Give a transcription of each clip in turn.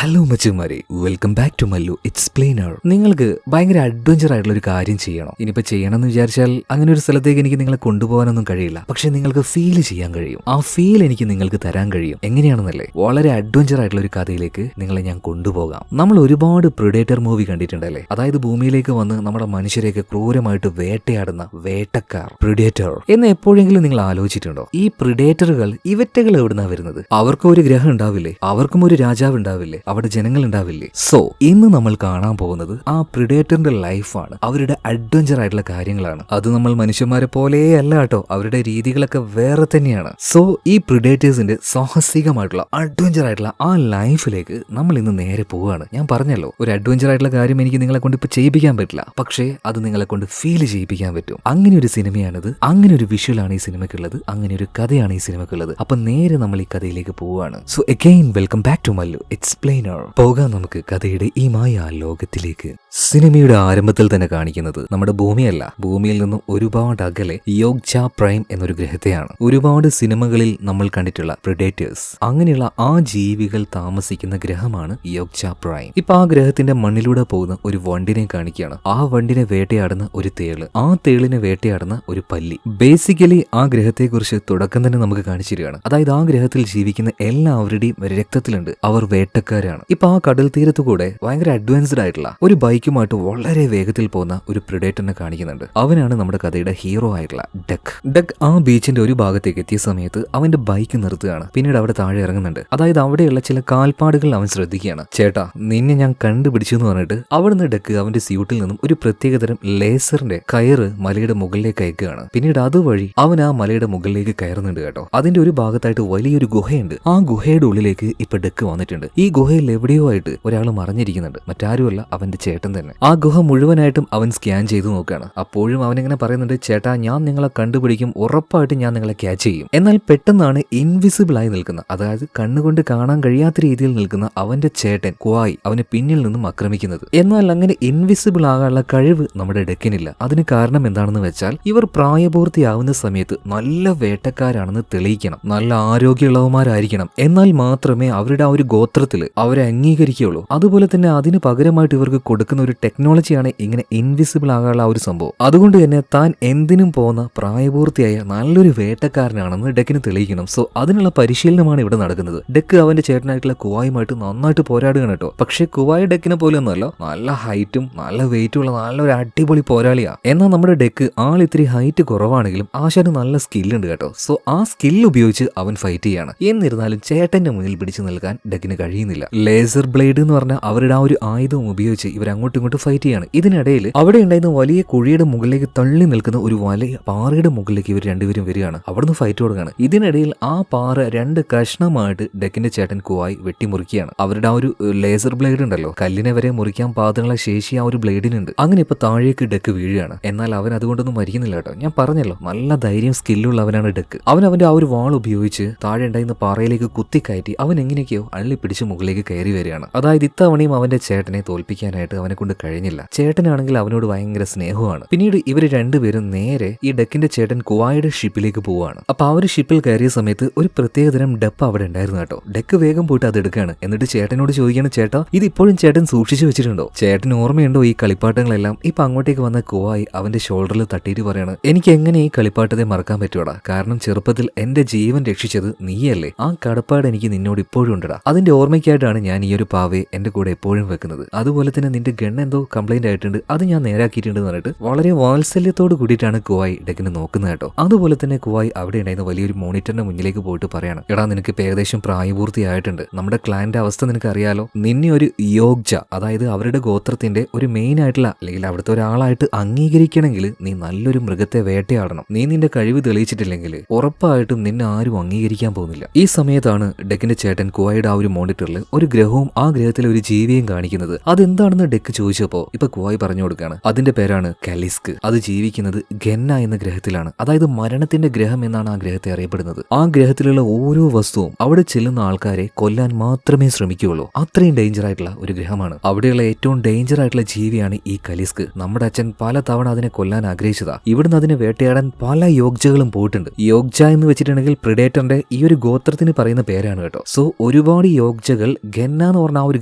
Hello മച്ചുമാരെ, welcome back to Mallu explainer. നിങ്ങൾക്ക് ഭയങ്കര അഡ്വഞ്ചർ ആയിട്ടുള്ള ഒരു കാര്യം ചെയ്യണം. ഇനിയിപ്പോൾ ചെയ്യണമെന്ന് വിചാരിച്ചാൽ അങ്ങനെ ഒരു സ്ഥലത്തേക്ക് എനിക്ക് നിങ്ങളെ കൊണ്ടുപോകാനൊന്നും കഴിയില്ല. പക്ഷെ നിങ്ങൾക്ക് ഫീൽ ചെയ്യാൻ കഴിയും. ആ ഫീൽ എനിക്ക് നിങ്ങൾക്ക് തരാൻ കഴിയും. എങ്ങനെയാണെന്നല്ലേ? വളരെ അഡ്വഞ്ചർ ആയിട്ടുള്ള ഒരു കഥയിലേക്ക് നിങ്ങളെ ഞാൻ കൊണ്ടുപോകാം. നമ്മൾ ഒരുപാട് പ്രിഡേറ്റർ മൂവി കണ്ടിട്ടുണ്ടല്ലേ? അതായത് ഭൂമിയിലേക്ക് വന്ന് നമ്മുടെ മനുഷ്യരെയൊക്കെ ക്രൂരമായിട്ട് വേട്ടയാടുന്ന വേട്ടക്കാർ, പ്രിഡേറ്റർ എന്ന് എപ്പോഴെങ്കിലും നിങ്ങൾ ആലോചിച്ചിട്ടുണ്ടോ? ഈ പ്രിഡേറ്ററുകൾ ഇവറ്റകൾ എവിടുന്നാ വരുന്നത്? അവർക്കും ഒരു ഗ്രഹം ഉണ്ടാവില്ലേ? അവർക്കും ഒരു രാജാവ് ഉണ്ടാവില്ലേ? അവിടെ ജനങ്ങൾ ഉണ്ടാവില്ലേ? സോ ഇന്ന് നമ്മൾ കാണാൻ പോകുന്നത് ആ പ്രിഡേറ്ററിന്റെ ലൈഫാണ്. അവരുടെ അഡ്വഞ്ചർ ആയിട്ടുള്ള കാര്യങ്ങളാണ്. അത് നമ്മൾ മനുഷ്യന്മാരെ പോലെയല്ല കേട്ടോ. അവരുടെ രീതികളൊക്കെ വേറെ തന്നെയാണ്. സോ ഈ പ്രിഡേറ്റേഴ്സിന്റെ സാഹസികമായിട്ടുള്ള അഡ്വഞ്ചർ ആയിട്ടുള്ള ആ ലൈഫിലേക്ക് നമ്മൾ ഇന്ന് നേരെ പോവുകയാണ്. ഞാൻ പറഞ്ഞല്ലോ, ഒരു അഡ്വഞ്ചർ ആയിട്ടുള്ള കാര്യം എനിക്ക് നിങ്ങളെ കൊണ്ട് ഇപ്പൊ ചെയ്യിപ്പിക്കാൻ പറ്റില്ല, പക്ഷേ അത് നിങ്ങളെ കൊണ്ട് ഫീൽ ചെയ്യിപ്പിക്കാൻ പറ്റും. അങ്ങനെ ഒരു സിനിമയാണിത്. അങ്ങനെ ഒരു വിഷ്വലാണ് ഈ സിനിമയ്ക്കുള്ളത്. അങ്ങനെ ഒരു കഥയാണ് ഈ സിനിമയ്ക്കുള്ളത്. അപ്പൊ നേരെ നമ്മൾ ഈ കഥയിലേക്ക് പോവുകയാണ്. So again welcome back to Mallu explainer. പോകാം നമുക്ക് കഥയുടെ ഈ മായ ലോകത്തിലേക്ക്. സിനിമയുടെ ആരംഭത്തിൽ തന്നെ കാണിക്കുന്നത് നമ്മുടെ ഭൂമിയല്ല, ഭൂമിയിൽ നിന്നും ഒരുപാട് അകലെ യോഗ്ജ പ്രൈം എന്നൊരു ഗ്രഹത്തെയാണ്. ഒരുപാട് സിനിമകളിൽ നമ്മൾ കണ്ടിട്ടുള്ള പ്രിഡേറ്റേഴ്സ്, അങ്ങനെയുള്ള ആ ജീവികൾ താമസിക്കുന്ന ഗ്രഹമാണ് യോഗ്ജ പ്രൈം. ഇപ്പൊ ആ ഗ്രഹത്തിന്റെ മണ്ണിലൂടെ പോകുന്ന ഒരു വണ്ടിനെ കാണിക്കുകയാണ്. ആ വണ്ടിനെ വേട്ടയാടുന്ന ഒരു തേള്, ആ തേളിനെ വേട്ടയാടുന്ന ഒരു പല്ലി. ബേസിക്കലി ആ ഗ്രഹത്തെ കുറിച്ച് തുടക്കം തന്നെ നമുക്ക് കാണിച്ചിരിക്കുകയാണ്. അതായത് ആ ഗ്രഹത്തിൽ ജീവിക്കുന്ന എല്ലാവരുടെയും രക്തത്തിലുണ്ട്, അവർ വേട്ടക്കാരാണ്. ഇപ്പൊ ആ കടൽ തീരത്ത് കൂടെ ഭയങ്കര അഡ്വാൻസ്ഡ് ആയിട്ടുള്ള ഒരു ബൈക്കുമായിട്ട് വളരെ വേഗത്തിൽ പോകുന്ന ഒരു പ്രിഡേറ്ററിനെ കാണിക്കുന്നുണ്ട്. അവനാണ് നമ്മുടെ കഥയുടെ ഹീറോ ആയിട്ടുള്ള ഡക്ക്. ഡക്ക് ആ ബീച്ചിന്റെ ഒരു ഭാഗത്തേക്ക് എത്തിയ സമയത്ത് അവന്റെ ബൈക്ക് നിർത്തുകയാണ്. പിന്നീട് അവിടെ താഴെ ഇറങ്ങുന്നുണ്ട്. അതായത് അവിടെയുള്ള ചില കാൽപ്പാടുകൾ അവൻ ശ്രദ്ധിക്കുകയാണ്. ചേട്ടാ, നിന്നെ ഞാൻ കണ്ടുപിടിച്ചു എന്ന് പറഞ്ഞിട്ട് അവിടുന്ന് ഡക്ക് അവന്റെ സ്യൂട്ടിൽ നിന്നും ഒരു പ്രത്യേകതരം ലേസറിന്റെ കയറ് മലയുടെ മുകളിലേക്ക് അയക്കുകയാണ്. പിന്നീട് അതുവഴി അവൻ ആ മലയുടെ മുകളിലേക്ക് കയറുന്നുണ്ട് കേട്ടോ. അതിന്റെ ഒരു ഭാഗത്തായിട്ട് വലിയൊരു ഗുഹയുണ്ട്. ആ ഗുഹയുടെ ഉള്ളിലേക്ക് ഇപ്പൊ ഡക്ക് വന്നിട്ടുണ്ട്. ഈ ഗുഹയിൽ എവിടെയോ ആയിട്ട് ഒരാൾ മറിഞ്ഞിരിക്കുന്നുണ്ട്. മറ്റാരുമല്ല, അവന്റെ ചേട്ടൻ തന്നെ. ആ ഗുഹ മുഴുവനായിട്ടും അവൻ സ്കാൻ ചെയ്തു നോക്കുകയാണ്. അപ്പോഴും അവനിങ്ങനെ പറയുന്നുണ്ട്, ചേട്ടാ, ഞാൻ നിങ്ങളെ കണ്ടുപിടിക്കും, ഉറപ്പായിട്ട് ഞാൻ നിങ്ങളെ ക്യാച്ച് ചെയ്യും. എന്നാൽ പെട്ടെന്നാണ് ഇൻവിസിബിൾ ആയി നിൽക്കുന്ന, അതായത് കണ്ണുകൊണ്ട് കാണാൻ കഴിയാത്ത രീതിയിൽ നിൽക്കുന്ന അവന്റെ ചേട്ടൻ ക്വായ് അവന് പിന്നിൽ നിന്നും ആക്രമിക്കുന്നത്. എന്നാൽ അങ്ങനെ ഇൻവിസിബിൾ ആകാനുള്ള കഴിവ് നമ്മുടെ ഡെക്കിനില്ല. അതിന് കാരണം എന്താണെന്ന് വെച്ചാൽ, ഇവർ പ്രായപൂർത്തിയാവുന്ന സമയത്ത് നല്ല വേട്ടക്കാരാണെന്ന് തെളിയിക്കണം, നല്ല ആരോഗ്യമുള്ളവന്മാരായിരിക്കണം. എന്നാൽ മാത്രമേ അവരുടെ ആ ഒരു ഗോത്രത്തിൽ അവരെ അംഗീകരിക്കുകയുള്ളൂ. അതുപോലെ തന്നെ അതിന് പകരമായിട്ട് ഇവർക്ക് കൊടുക്കുന്ന ഒരു ടെക്നോളജിയാണ് ഇങ്ങനെ ഇൻവിസിബിൾ ആകാനുള്ള ഒരു സംഭവം. അതുകൊണ്ട് തന്നെ താൻ എന്തിനും പോകുന്ന പ്രായപൂർത്തിയായ നല്ലൊരു വേട്ടക്കാരനാണെന്ന് ഡെക്കിന് തെളിയിക്കണം. സോ അതിനുള്ള പരിശീലനമാണ് ഇവിടെ നടക്കുന്നത്. ഡെക്ക് അവന്റെ ചേട്ടനായിട്ടുള്ള കുവായുമായിട്ട് നന്നായിട്ട് പോരാടുകയാണ് കേട്ടോ. പക്ഷെ കുവായ ഡെക്കിനെ പോലെ ഒന്നുമല്ല, നല്ല ഹൈറ്റും നല്ല വെയിറ്റും ഉള്ള നല്ലൊരു അടിപൊളി പോരാളിയാ. എന്നാൽ നമ്മുടെ ഡെക്ക് ആൾ ഇത്തിരി ഹൈറ്റ് കുറവാണെങ്കിലും ആശാന് നല്ല സ്കില്ലുണ്ട് കേട്ടോ. സോ ആ സ്കില്ല് ഉപയോഗിച്ച് അവൻ ഫൈറ്റ് ചെയ്യാണ്. എന്നിരുന്നാലും ചേട്ടന്റെ മുന്നിൽ പിടിച്ചു നിൽക്കാൻ ഡെക്കിന് കഴിയുന്നില്ല. ലേസർ ബ്ലേഡ് എന്ന് പറഞ്ഞാൽ അവരുടെ ആ ഒരു ആയുധം ഉപയോഗിച്ച് ഇവർ അങ്ങോട്ടും ഇങ്ങോട്ടും ഫൈറ്റ് ചെയ്യാണ്. ഇതിനിടയിൽ അവിടെ ഉണ്ടായിരുന്ന വലിയ കുഴിയുടെ മുകളിലേക്ക് തള്ളി നിൽക്കുന്ന ഒരു വലിയ പാറയുടെ മുകളിലേക്ക് ഇവർ രണ്ടുപേരും വരികയാണ്. അവിടുന്ന് ഫൈറ്റ് തുടങ്ങുകയാണ്. ഇതിനിടയിൽ ആ പാറ രണ്ട് കഷ്ണമായിട്ട് ഡെക്കിന്റെ ചേട്ടൻ കുവായി വെട്ടിമുറിക്കുകയാണ്. അവരുടെ ആ ഒരു ലേസർ ബ്ലേഡ് ഉണ്ടല്ലോ, കല്ലിനെ വരെ മുറിക്കാൻ പാകത്തിനുള്ള ശേഷി ആ ഒരു ബ്ലേഡിനുണ്ട്. അങ്ങനെ ഇപ്പൊ താഴേക്ക് ഡെക്ക് വീഴുകയാണ്. എന്നാൽ അവൻ അതുകൊണ്ടൊന്നും മരിക്കുന്നില്ല കേട്ടോ. ഞാൻ പറഞ്ഞല്ലോ, നല്ല ധൈര്യം സ്കില്ലുള്ളവനാണ് ഡെക്ക്. അവൻ അവന്റെ ആ ഒരു വാൾ ഉപയോഗിച്ച് താഴെ ഉണ്ടായിരുന്ന പാറയിലേക്ക് കുത്തിക്കയറ്റി അവൻ എങ്ങനെയൊക്കെയോ അള്ളി പിടിച്ച് മുകളിലേക്ക് കയറി വരികയാണ്. അതായത് ഇത്തവണയും അവന്റെ ചേട്ടനെ തോൽപ്പിക്കാനായിട്ട് അവനെ കൊണ്ട് കഴിഞ്ഞില്ല. ചേട്ടനാണെങ്കിൽ അവനോട് ഭയങ്കര സ്നേഹമാണ്. പിന്നീട് ഇവർ രണ്ടുപേരും നേരെ ഈ ഡെക്കിന്റെ ചേട്ടൻ കുവായുടെ ഷിപ്പിലേക്ക് പോവാണ്. അപ്പൊ ആ ഒരു ഷിപ്പിൽ കയറിയ സമയത്ത് ഒരു പ്രത്യേകതരം ഡപ്പ് അവിടെ ഉണ്ടായിരുന്നു കേട്ടോ. ഡെക്ക് വേഗം പോയിട്ട് അത് എടുക്കുകയാണ്. എന്നിട്ട് ചേട്ടനോട് ചോദിക്കുകയാണ്, ചേട്ടാ, ഇത് ഇപ്പോഴും ചേട്ടൻ സൂക്ഷിച്ചു വെച്ചിട്ടുണ്ടോ? ചേട്ടന് ഓർമ്മയുണ്ടോ ഈ കളിപ്പാട്ടങ്ങളെല്ലാം? ഇപ്പൊ അങ്ങോട്ടേക്ക് വന്ന കുവായി അവന്റെ ഷോൾഡറിൽ തട്ടിയിട്ട് പറയാണ്, എനിക്ക് എങ്ങനെ ഈ കളിപ്പാട്ടത്തെ മറക്കാൻ പറ്റുവാടാ? കാരണം ചെറുപ്പത്തിൽ എന്റെ ജീവൻ രക്ഷിച്ചത് നീയല്ലേ? ആ കടപ്പാട് എനിക്ക് നിന്നോട് ഇപ്പോഴും ഉണ്ടടാ. അതിന്റെ ഓർമ്മയ്ക്കായിട്ടാണ് ഞാൻ ഈ ഒരു പാവയെ എന്റെ കൂടെ എപ്പോഴും വെക്കുന്നത്. അതുപോലെ തന്നെ നിന്റെ ഗൺ എന്തോ കംപ്ലൈന്റ് ആയിട്ടുണ്ട്, അത് ഞാൻ നേരാക്കിയിട്ടുണ്ട് എന്ന് പറഞ്ഞിട്ട് വളരെ വാത്സല്യത്തോട് കൂടിയിട്ടാണ് കുവായി ഡെക്കിന് നോക്കുന്നത് കേട്ടോ. അതുപോലെ തന്നെ കുവായി അവിടെ ഉണ്ടായിരുന്ന വലിയൊരു മോണിറ്ററിന്റെ മുന്നിലേക്ക് പോയിട്ട് പറയാണ്, എടാ, നിനക്ക് ഏകദേശം പ്രായപൂർത്തിയായിട്ടുണ്ട്. നമ്മുടെ ക്ലാന്റെ അവസ്ഥ നിനക്ക് അറിയാലോ. നിന്നെ ഒരു യോഗ്ജ, അതായത് അവരുടെ ഗോത്രത്തിന്റെ ഒരു മെയിൻ ആയിട്ടുള്ള അല്ലെങ്കിൽ അവിടുത്തെ ഒരാളായിട്ട് അംഗീകരിക്കണമെങ്കിൽ നീ നല്ലൊരു മൃഗത്തെ വേട്ടയാടണം. നീ നിന്റെ കഴിവ് തെളിയിച്ചിട്ടില്ലെങ്കിൽ ഉറപ്പായിട്ടും നിന്നെ ആരും അംഗീകരിക്കാൻ പോകുന്നില്ല. ഈ സമയത്താണ് ഡെക്കിന്റെ ചേട്ടൻ കുവായുടെ ആ ഒരു മോണിറ്ററിൽ ഒരു ഗ്രഹവും ആ ഗ്രഹത്തിലെ ഒരു ജീവിയും കാണിക്കുന്നത്. അതെന്താണെന്ന് ഡെക്ക് ചോദിച്ചപ്പോ ഇപ്പൊ കുവായി പറഞ്ഞു കൊടുക്കുകയാണ്, അതിന്റെ പേരാണ് കലിസ്ക്. അത് ജീവിക്കുന്നത് ഗെന്ന എന്ന ഗ്രഹത്തിലാണ്. അതായത് മരണത്തിന്റെ ഗ്രഹം എന്നാണ് ആ ഗ്രഹത്തെ അറിയപ്പെടുന്നത്. ആ ഗ്രഹത്തിലുള്ള ഓരോ വസ്തുവും അവിടെ ചെല്ലുന്ന ആൾക്കാരെ കൊല്ലാൻ മാത്രമേ ശ്രമിക്കുകയുള്ളൂ. അത്രയും ഡേഞ്ചർ ആയിട്ടുള്ള ഒരു ഗ്രഹമാണ്. അവിടെയുള്ള ഏറ്റവും ഡേഞ്ചർ ആയിട്ടുള്ള ജീവിയാണ് ഈ കലിസ്ക്. നമ്മുടെ അച്ഛൻ പല തവണ അതിനെ കൊല്ലാൻ ആഗ്രഹിച്ചതാ. ഇവിടുന്ന് അതിനെ വേട്ടയാടാൻ പല യോഗ്ജകളും പോയിട്ടുണ്ട്. യോഗ്ജ എന്ന് വെച്ചിട്ടുണ്ടെങ്കിൽ പ്രിഡേറ്ററിന്റെ ഈ ഒരു ഗോത്രത്തിന് പറയുന്ന പേരാണ് കേട്ടോ. സോ ഒരുപാട് യോഗ്ജകൾ ഗന്ന എന്ന് പറഞ്ഞ ആ ഒരു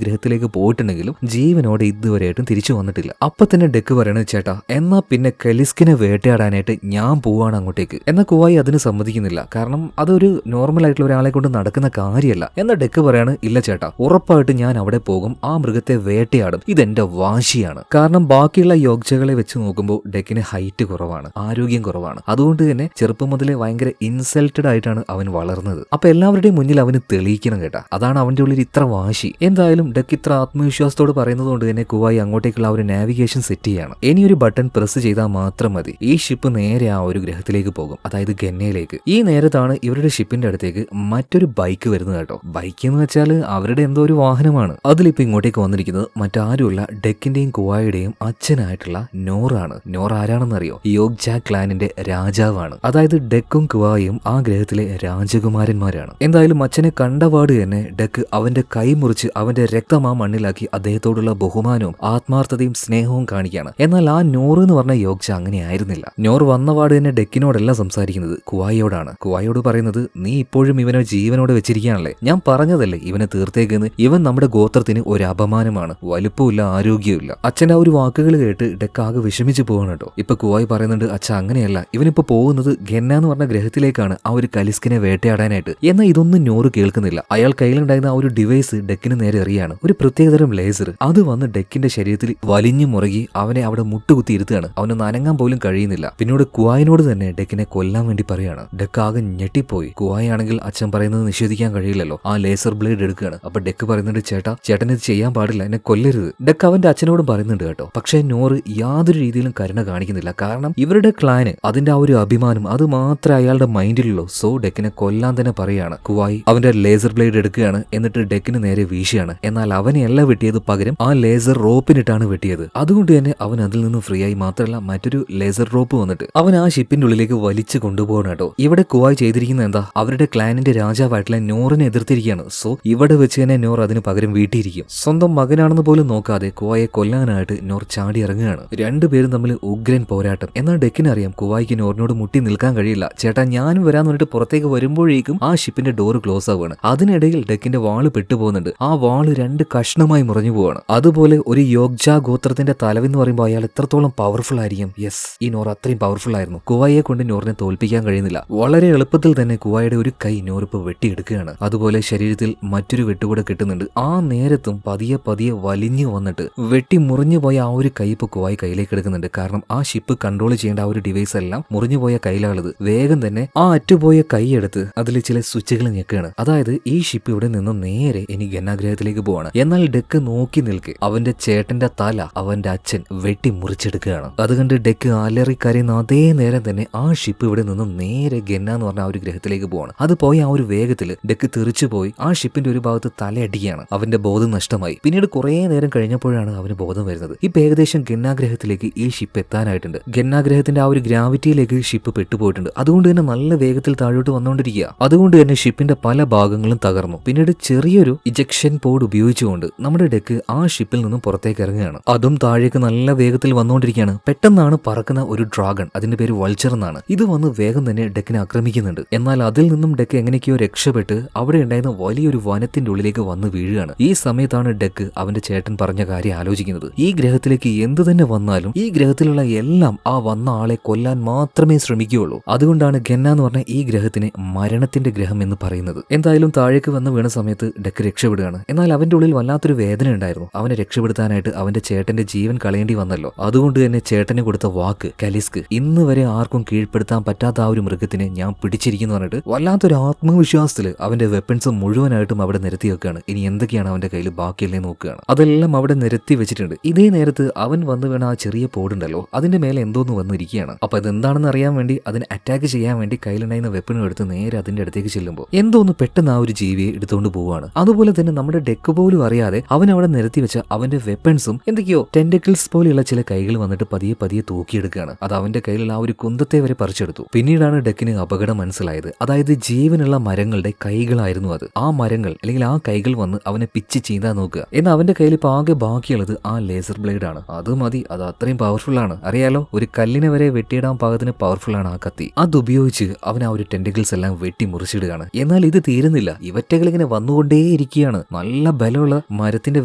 ഗ്രഹത്തിലേക്ക് പോയിട്ടുണ്ടെങ്കിലും ജീവനോടെ ഇതുവരെയായിട്ടും തിരിച്ചു വന്നിട്ടില്ല. അപ്പൊ തന്നെ ഡെക്ക് പറയണത് ചേട്ടാ എന്നാ പിന്നെ കലിസ്കിനെ വേട്ടയാടാനായിട്ട് ഞാൻ പോവാണ് അങ്ങോട്ടേക്ക്. എന്നാൽ കുവായി അതിന് സമ്മതിക്കുന്നില്ല. കാരണം അതൊരു നോർമൽ ആയിട്ടുള്ള ഒരാളെ കൊണ്ട് നടക്കുന്ന കാര്യമല്ല. എന്നാൽ ഡെക്ക് പറയാണ് ഇല്ല ചേട്ടാ ഉറപ്പായിട്ട് ഞാൻ അവിടെ പോകും, ആ മൃഗത്തെ വേട്ടയാടും, ഇതെന്റെ വാശിയാണ്. കാരണം ബാക്കിയുള്ള യോഗ്ചകളെ വെച്ച് നോക്കുമ്പോൾ ഡെക്കിന് ഹൈറ്റ് കുറവാണ്, ആരോഗ്യം കുറവാണ്. അതുകൊണ്ട് തന്നെ ചെറുപ്പം മുതലേ ഭയങ്കര ഇൻസൾട്ടഡ് ആയിട്ടാണ് അവൻ വളർന്നത്. അപ്പൊ എല്ലാവരുടെയും മുന്നിൽ അവന് തെളിയിക്കണം കേട്ടാ. അതാണ് അവന്റെ ഉള്ളിൽ ഇത്ര വാശി. എന്തായാലും ഡെക്ക് ഇത്ര ആത്മവിശ്വാസത്തോട് പറയുന്നത് കൊണ്ട് തന്നെ കുവായി അങ്ങോട്ടേക്കുള്ള ഒരു നാവിഗേഷൻ സെറ്റ് ചെയ്യാണ്. ഇനി ഒരു ബട്ടൺ പ്രസ് ചെയ്താൽ മാത്രം മതി, ഈ ഷിപ്പ് നേരെ ആ ഒരു ഗ്രഹത്തിലേക്ക് പോകും, അതായത് ഗന്നയിലേക്ക്. ഈ നേരത്താണ് ഇവരുടെ ഷിപ്പിന്റെ അടുത്തേക്ക് മറ്റൊരു ബൈക്ക് വരുന്നത് കേട്ടോ. ബൈക്ക് എന്ന് വെച്ചാൽ അവരുടെ എന്തോ ഒരു വാഹനമാണ്. അതിലിപ്പോ ഇങ്ങോട്ടേക്ക് വന്നിരിക്കുന്നത് മറ്റാരുമല്ല ഡെക്കിന്റെയും കുവായുടെയും അച്ഛനായിട്ടുള്ള നോറാണ്. നോർ ആരാണെന്നറിയോ? യോഗ്ജാക് ക്ലാനിന്റെ രാജാവാണ്. അതായത് ഡെക്കും കുവായും ആ ഗ്രഹത്തിലെ രാജകുമാരന്മാരാണ്. എന്തായാലും അച്ഛനെ കണ്ടപാട് തന്നെ ഡെക്ക് അവന്റെ കൈ മുറിച്ച് അവന്റെ രക്തം ആ മണ്ണിലാക്കി അദ്ദേഹത്തോടുള്ള ബഹുമാനവും ആത്മാർത്ഥതയും സ്നേഹവും കാണിക്കുകയാണ്. എന്നാൽ ആ നോർ എന്ന് പറഞ്ഞ യോഗ്ജ അങ്ങനെ ആയിരുന്നില്ല. നോർ വന്നപാട് തന്നെ ഡെക്കിനോടല്ല സംസാരിക്കുന്നത്, കുവായോടാണ്. കുവായോട് പറയുന്നത് നീ ഇപ്പോഴും ഇവനെ ജീവനോടെ വെച്ചിരിക്കുകയാണല്ലേ, ഞാൻ പറഞ്ഞതല്ലേ ഇവനെ തീർത്തേക്കെന്ന്. ഇവൻ നമ്മുടെ ഗോത്രത്തിന് ഒരു അപമാനമാണ്, വലുപ്പമില്ല ആരോഗ്യമില്ല. അച്ഛന്റെ ആ ഒരു വാക്കുകൾ കേട്ട് ഡെക്ക് ആകെ വിഷമിച്ചു പോകണം കേട്ടോ. ഇപ്പൊ കുവായി പറയുന്നുണ്ട് അച്ഛ അങ്ങനെയല്ല, ഇവനിപ്പോ പോകുന്നത് ഗന്ന എന്ന് പറഞ്ഞ ഗ്രഹത്തിലേക്കാണ് ആ ഒരു കലിസ്കിനെ വേട്ടയാടാനായിട്ട്. എന്നാൽ ഇതൊന്നും നോറ് കേൾക്കുന്നില്ല. അയാൾ കയ്യിലുണ്ടായിരുന്ന ആ ഒരു ഡിവൈസ് ഡെക്കിന് നേരെ എറിയാണ്, ഒരു പ്രത്യേകതരം ലേസർ. അത് വന്ന് ഡെക്കിന്റെ ശരീരത്തിൽ വലിഞ്ഞു മുറുകി അവനെ അവിടെ മുട്ടുകുത്തി ഇരുത്തുകയാണ്. അവന് നനങ്ങാൻ പോലും കഴിയുന്നില്ല. പിന്നീട് കുവായിനോട് തന്നെ ഡെക്കിനെ കൊല്ലാൻ വേണ്ടി പറയാണ്. ഡെക്ക് ആകെ ഞെട്ടിപ്പോയി. കുവായി ആണെങ്കിൽ അച്ഛൻ പറയുന്നത് നിഷേധിക്കാൻ കഴിയില്ലല്ലോ, ആ ലേസർ ബ്ലേഡ് എടുക്കുകയാണ്. അപ്പൊ ഡെക്ക് പറയുന്നുണ്ട് ചേട്ടൻ ഇത് ചെയ്യാൻ പാടില്ല, എന്നെ കൊല്ലരുത്. ഡെക്ക് അവന്റെ അച്ഛനോടും പറയുന്നുണ്ട് കേട്ടോ. പക്ഷേ നോറ് യാതൊരു രീതിയിലും കരുണ കാണിക്കുന്നില്ല. കാരണം ഇവരുടെ ക്ലാന് അതിന്റെ ആ ഒരു അഭിമാനം അത് മാത്രമേ അയാളുടെ മൈൻഡിലുള്ളൂ. സോ ഡെക്കിനെ കൊല്ലാൻ തന്നെ പറയാണ്. കുവായി അവന്റെ ലേസർ ബ്ലേഡ് എടുക്കുകയാണ്. എന്നിട്ട് ഡെക്കിന് നേരെ വീശിയാണ്. എന്നാൽ അവനെയല്ല വെട്ടിയത്, പകരം ആ ലേസർ റോപ്പിനിട്ടാണ് വെട്ടിയത്. അതുകൊണ്ട് തന്നെ അവൻ അതിൽ നിന്ന് ഫ്രീ ആയി. മാത്രമല്ല മറ്റൊരു ലേസർ റോപ്പ് വന്നിട്ട് അവൻ ആ ഷിപ്പിന്റെ ഉള്ളിലേക്ക് വലിച്ചു കൊണ്ടുപോകണം കേട്ടോ. ഇവിടെ കുവായി ചെയ്തിരിക്കുന്നത് എന്താ, അവരുടെ ക്ലാനിന്റെ രാജാവായിട്ടുള്ള നോറിനെ എതിർത്തിരിക്കുകയാണ്. സോ ഇവിടെ വെച്ച് തന്നെ നോർ അതിന് പകരം വീട്ടിയിരിക്കും. സ്വന്തം മകനാണെന്ന് പോലും നോക്കാതെ കുവായെ കൊല്ലാനായിട്ട് നോർ ചാടി ഇറങ്ങുകയാണ്. രണ്ടുപേരും തമ്മിൽ ഉഗ്രൻ പോരാട്ടം. എന്നാൽ ഡെക്കിനറിയാം കുവായിക്ക് നോറിനോട് മുട്ടി നിൽക്കാൻ കഴിയില്ല. ചേട്ടാ ഞാനും വരാന്ന് പറഞ്ഞിട്ട് പുറത്തേക്ക് വരുമ്പോഴേക്കും ആ ഷിപ്പിന്റെ ഡോർ ക്ലോസ് ആവുകയാണ്. അതിനിടയിൽ ഡെക്കിന്റെ വാള് പെട്ടുപോകുന്നുണ്ട്. ആ വാള് രണ്ട് കഷ്ണമായി മുറിഞ്ഞു പോവാണ്. അതുപോലെ ഒരു യോഗ്ജ ഗോത്രത്തിന്റെ തലവെന്ന് പറയുമ്പോൾ അയാൾ എത്രത്തോളം പവർഫുൾ ആയിരിക്കും. യെസ്, ഈ നോർ അത്രയും പവർഫുൾ ആയിരുന്നു. കുവായെ കൊണ്ട് നോറിനെ തോൽപ്പിക്കാൻ കഴിയുന്നില്ല. വളരെ എളുപ്പത്തിൽ തന്നെ കുവായുടെ ഒരു കൈ നോറിപ്പ് വെട്ടിയെടുക്കുകയാണ്. അതുപോലെ ശരീരത്തിൽ മറ്റൊരു വെട്ടുകൂടെ കിട്ടുന്നുണ്ട്. ആ നേരത്തും പതിയെ പതിയെ വലിഞ്ഞു വന്നിട്ട് വെട്ടി മുറിഞ്ഞു പോയ ആ ഒരു കൈ ഇപ്പൊ കുവായി കയ്യിലേക്ക് എടുക്കുന്നുണ്ട്. കാരണം ആ ഷിപ്പ് കൺട്രോൾ ചെയ്യേണ്ട ആ ഒരു ഡിവൈസ് എല്ലാം മുറിഞ്ഞു പോയ കയ്യിലാണുള്ളത്. വേഗം തന്നെ ആ അറ്റുപോയ കൈ എടുത്ത് അതിൽ ചില സ്വിച്ചുകൾ ഞെക്കുകയാണ്. അതായത് ഈ ഷിപ്പ് ഇവിടെ നിന്ന് നേരെ ഇനി ഗന്നാഗ്രഹത്തിലേക്ക് പോവാണ്. എന്നാൽ ഡെക്ക് നോക്കി നിൽക്കെ അവന്റെ ചേട്ടന്റെ തല അവന്റെ അച്ഛൻ വെട്ടി മുറിച്ചെടുക്കുകയാണ്. അതുകൊണ്ട് ഡെക്ക് അലറിക്കരയുന്ന അതേ നേരം തന്നെ ആ ഷിപ്പ് ഇവിടെ നിന്നും നേരെ ഗന്ന എന്ന് പറഞ്ഞ ആ ഒരു ഗ്രഹത്തിലേക്ക് പോവാണ്. അത് പോയ ആ ഒരു വേഗത്തിൽ ഡെക്ക് തെറിച്ചു പോയി ആ ഷിപ്പിന്റെ ഒരു ഭാഗത്ത് തലയടിക്കുകയാണ്. അവന്റെ ബോധം നഷ്ടമായി. പിന്നീട് കുറെ നേരം കഴിഞ്ഞപ്പോഴാണ് അവന് ബോധം വരുന്നത്. ഇപ്പൊ ഏകദേശം ഗന്നാഗ്രഹത്തിലേക്ക് ഈ ഷിപ്പ് എത്താനായിട്ടുണ്ട്. ഗന്നാഗ്രഹത്തിന്റെ ആ ഒരു ഗ്രാവിറ്റിയിലേക്ക് ഷിപ്പ് പെട്ടുപോയിട്ടുണ്ട്. അതുകൊണ്ട് തന്നെ നല്ല വേഗത്തിൽ താഴോട്ട് വന്നുകൊണ്ടിരിക്കുക. അതുകൊണ്ട് തന്നെ ഷിപ്പിന്റെ പല ഭാഗങ്ങളും തകർന്നു. പിന്നീട് ചെറിയൊരു ഇജക്ഷൻ പോഡ് ഉപയോഗിച്ചുകൊണ്ട് നമ്മുടെ ഡെക്ക് ആ ഷിപ്പിൽ നിന്നും പുറത്തേക്ക് ഇറങ്ങുകയാണ്. അതും താഴേക്ക് നല്ല വേഗത്തിൽ വന്നുകൊണ്ടിരിക്കുകയാണ്. പെട്ടെന്നാണ് പറക്കുന്ന ഒരു ഡ്രാഗൺ, അതിന്റെ പേര് വൾച്ചർ എന്നാണ്. ഇത് വന്ന് വേഗം തന്നെ ഡെക്കിനെ ആക്രമിക്കുന്നുണ്ട്. എന്നാൽ അതിൽ നിന്നും ഡെക്ക് എങ്ങനെയൊക്കെയോ രക്ഷപ്പെട്ട് അവിടെ ഉണ്ടായിരുന്ന വലിയൊരു വനത്തിന്റെ ഉള്ളിലേക്ക് വന്ന് വീഴുകയാണ്. ഈ സമയത്താണ് ഡെക്ക് അവന്റെ ചേട്ടൻ പറഞ്ഞ കാര്യം ആലോചിക്കുന്നത്. ഈ ഗ്രഹത്തിലേക്ക് എന്തു തന്നെ വന്നാലും ഈ ഗ്രഹത്തിലുള്ള എല്ലാം ആ വന്ന ആളെ കൊല്ലാൻ മാത്രമേ ശ്രമിക്കുകയുള്ളൂ. അതുകൊണ്ടാണ് ഗന്ന എന്ന് പറഞ്ഞ ഈ ഗ്രഹത്തിനെ മരണത്തിന്റെ ഗ്രഹം എന്ന് പറയുന്നത്. എന്തായാലും താഴേക്ക് വന്ന് വീണ സമയത്ത് ഡെക്ക് രക്ഷപ്പെടുകയാണ്. എന്നാൽ അവന്റെ ഉള്ളിൽ വല്ലാത്തൊരു വേദന ഉണ്ടായിരുന്നു. അവനെ രക്ഷപ്പെടുത്താനായിട്ട് അവന്റെ ചേട്ടന്റെ ജീവൻ കളയേണ്ടി വന്നല്ലോ. അതുകൊണ്ട് തന്നെ ചേട്ടന് കൊടുത്ത വാക്ക് കലിസ്ക് ഇന്ന് വരെ ആർക്കും കീഴ്പ്പെടുത്താൻ പറ്റാത്ത ആ ഒരു മൃഗത്തിനെ ഞാൻ പിടിച്ചിരിക്കുന്നു പറഞ്ഞിട്ട് വല്ലാത്തൊരു ആത്മവിശ്വാസത്തിൽ അവന്റെ വെപ്പൺസ് മുഴുവനായിട്ടും അവിടെ നിരത്തി വെക്കുകയാണ്. ഇനി എന്തൊക്കെയാണ് അവന്റെ കയ്യിൽ ബാക്കിയല്ലേ നോക്കുകയാണ്. അതെല്ലാം അവിടെ നിരത്തി വെച്ചിട്ടുണ്ട്. ഇതേ നേരത്ത് അവൻ വന്ന് വീണ ആ ചെറിയ പോടുണ്ടല്ലോ അതിന്റെ മേലെ എന്തോന്ന് വന്നിരിക്കുകയാണ്. അപ്പൊ അതെന്താണെന്ന് അറിയാൻ വേണ്ടി അതിനെ അറ്റാക്ക് ചെയ്യാൻ വേണ്ടി കയ്യിലുണ്ടായിരുന്ന വെപ്പണും എടുത്ത് നേരെ അതിന്റെ അടുത്തേക്ക് ചെല്ലുമ്പോൾ എന്തോന്ന് പെട്ടെന്ന് ആ ഒരു ജീവിയെ എടുത്തുകൊണ്ട് പോവുകയാണ്. അതുപോലെ തന്നെ നമ്മുടെ ഡെക്ക് പോലും അറിയാതെ അവൻ അവിടെ നിരത്തി വെച്ച അവന്റെ വെപ്പൺസും എന്തൊക്കെയോ ടെന്റക്കിൾസ് പോലെയുള്ള ചില കൈകൾ വന്നിട്ട് പതിയെ പതിയെ തൂക്കിയെടുക്കുകയാണ്. അത് അവന്റെ കയ്യിലുള്ള ആ ഒരു കുന്തത്തെ വരെ പറിച്ചെടുത്തു. പിന്നീടാണ് ഡെക്കിന് അപകടം മനസ്സിലായത്. അതായത് ജീവനുള്ള മരങ്ങളുടെ കൈകളായിരുന്നു അത്. ആ മരങ്ങൾ അല്ലെങ്കിൽ ആ കൈകൾ വന്ന് അവനെ പിച്ച് ചീന്താൻ നോക്കുക. എന്നാൽ അവന്റെ കയ്യിൽ ഇപ്പൊ ആകെ ബാക്കിയുള്ളത് ആ ലേസർ ബ്ലേഡ് ആണ്. അത് മതി, അത് അത്രയും പവർഫുൾ ആണ്. അറിയാലോ, ഒരു കല്ലിനെ വരെ വെട്ടിയിടാൻ പാകത്തിന് പവർഫുൾ ആണ് ആ കത്തി. അതുപയോഗിച്ച് അവൻ ആ ഒരു ടെന്റക്കിൾസ് എല്ലാം വെട്ടി മുറിച്ചിടുകയാണ്. എന്നാൽ ഇത് തീരുന്നില്ല. ഇവറ്റകൾ ഇങ്ങനെ വന്നുകൊണ്ടേയിരിക്കും. ഇരിക്കുകയാണ്. നല്ല ബലമുള്ള മരത്തിന്റെ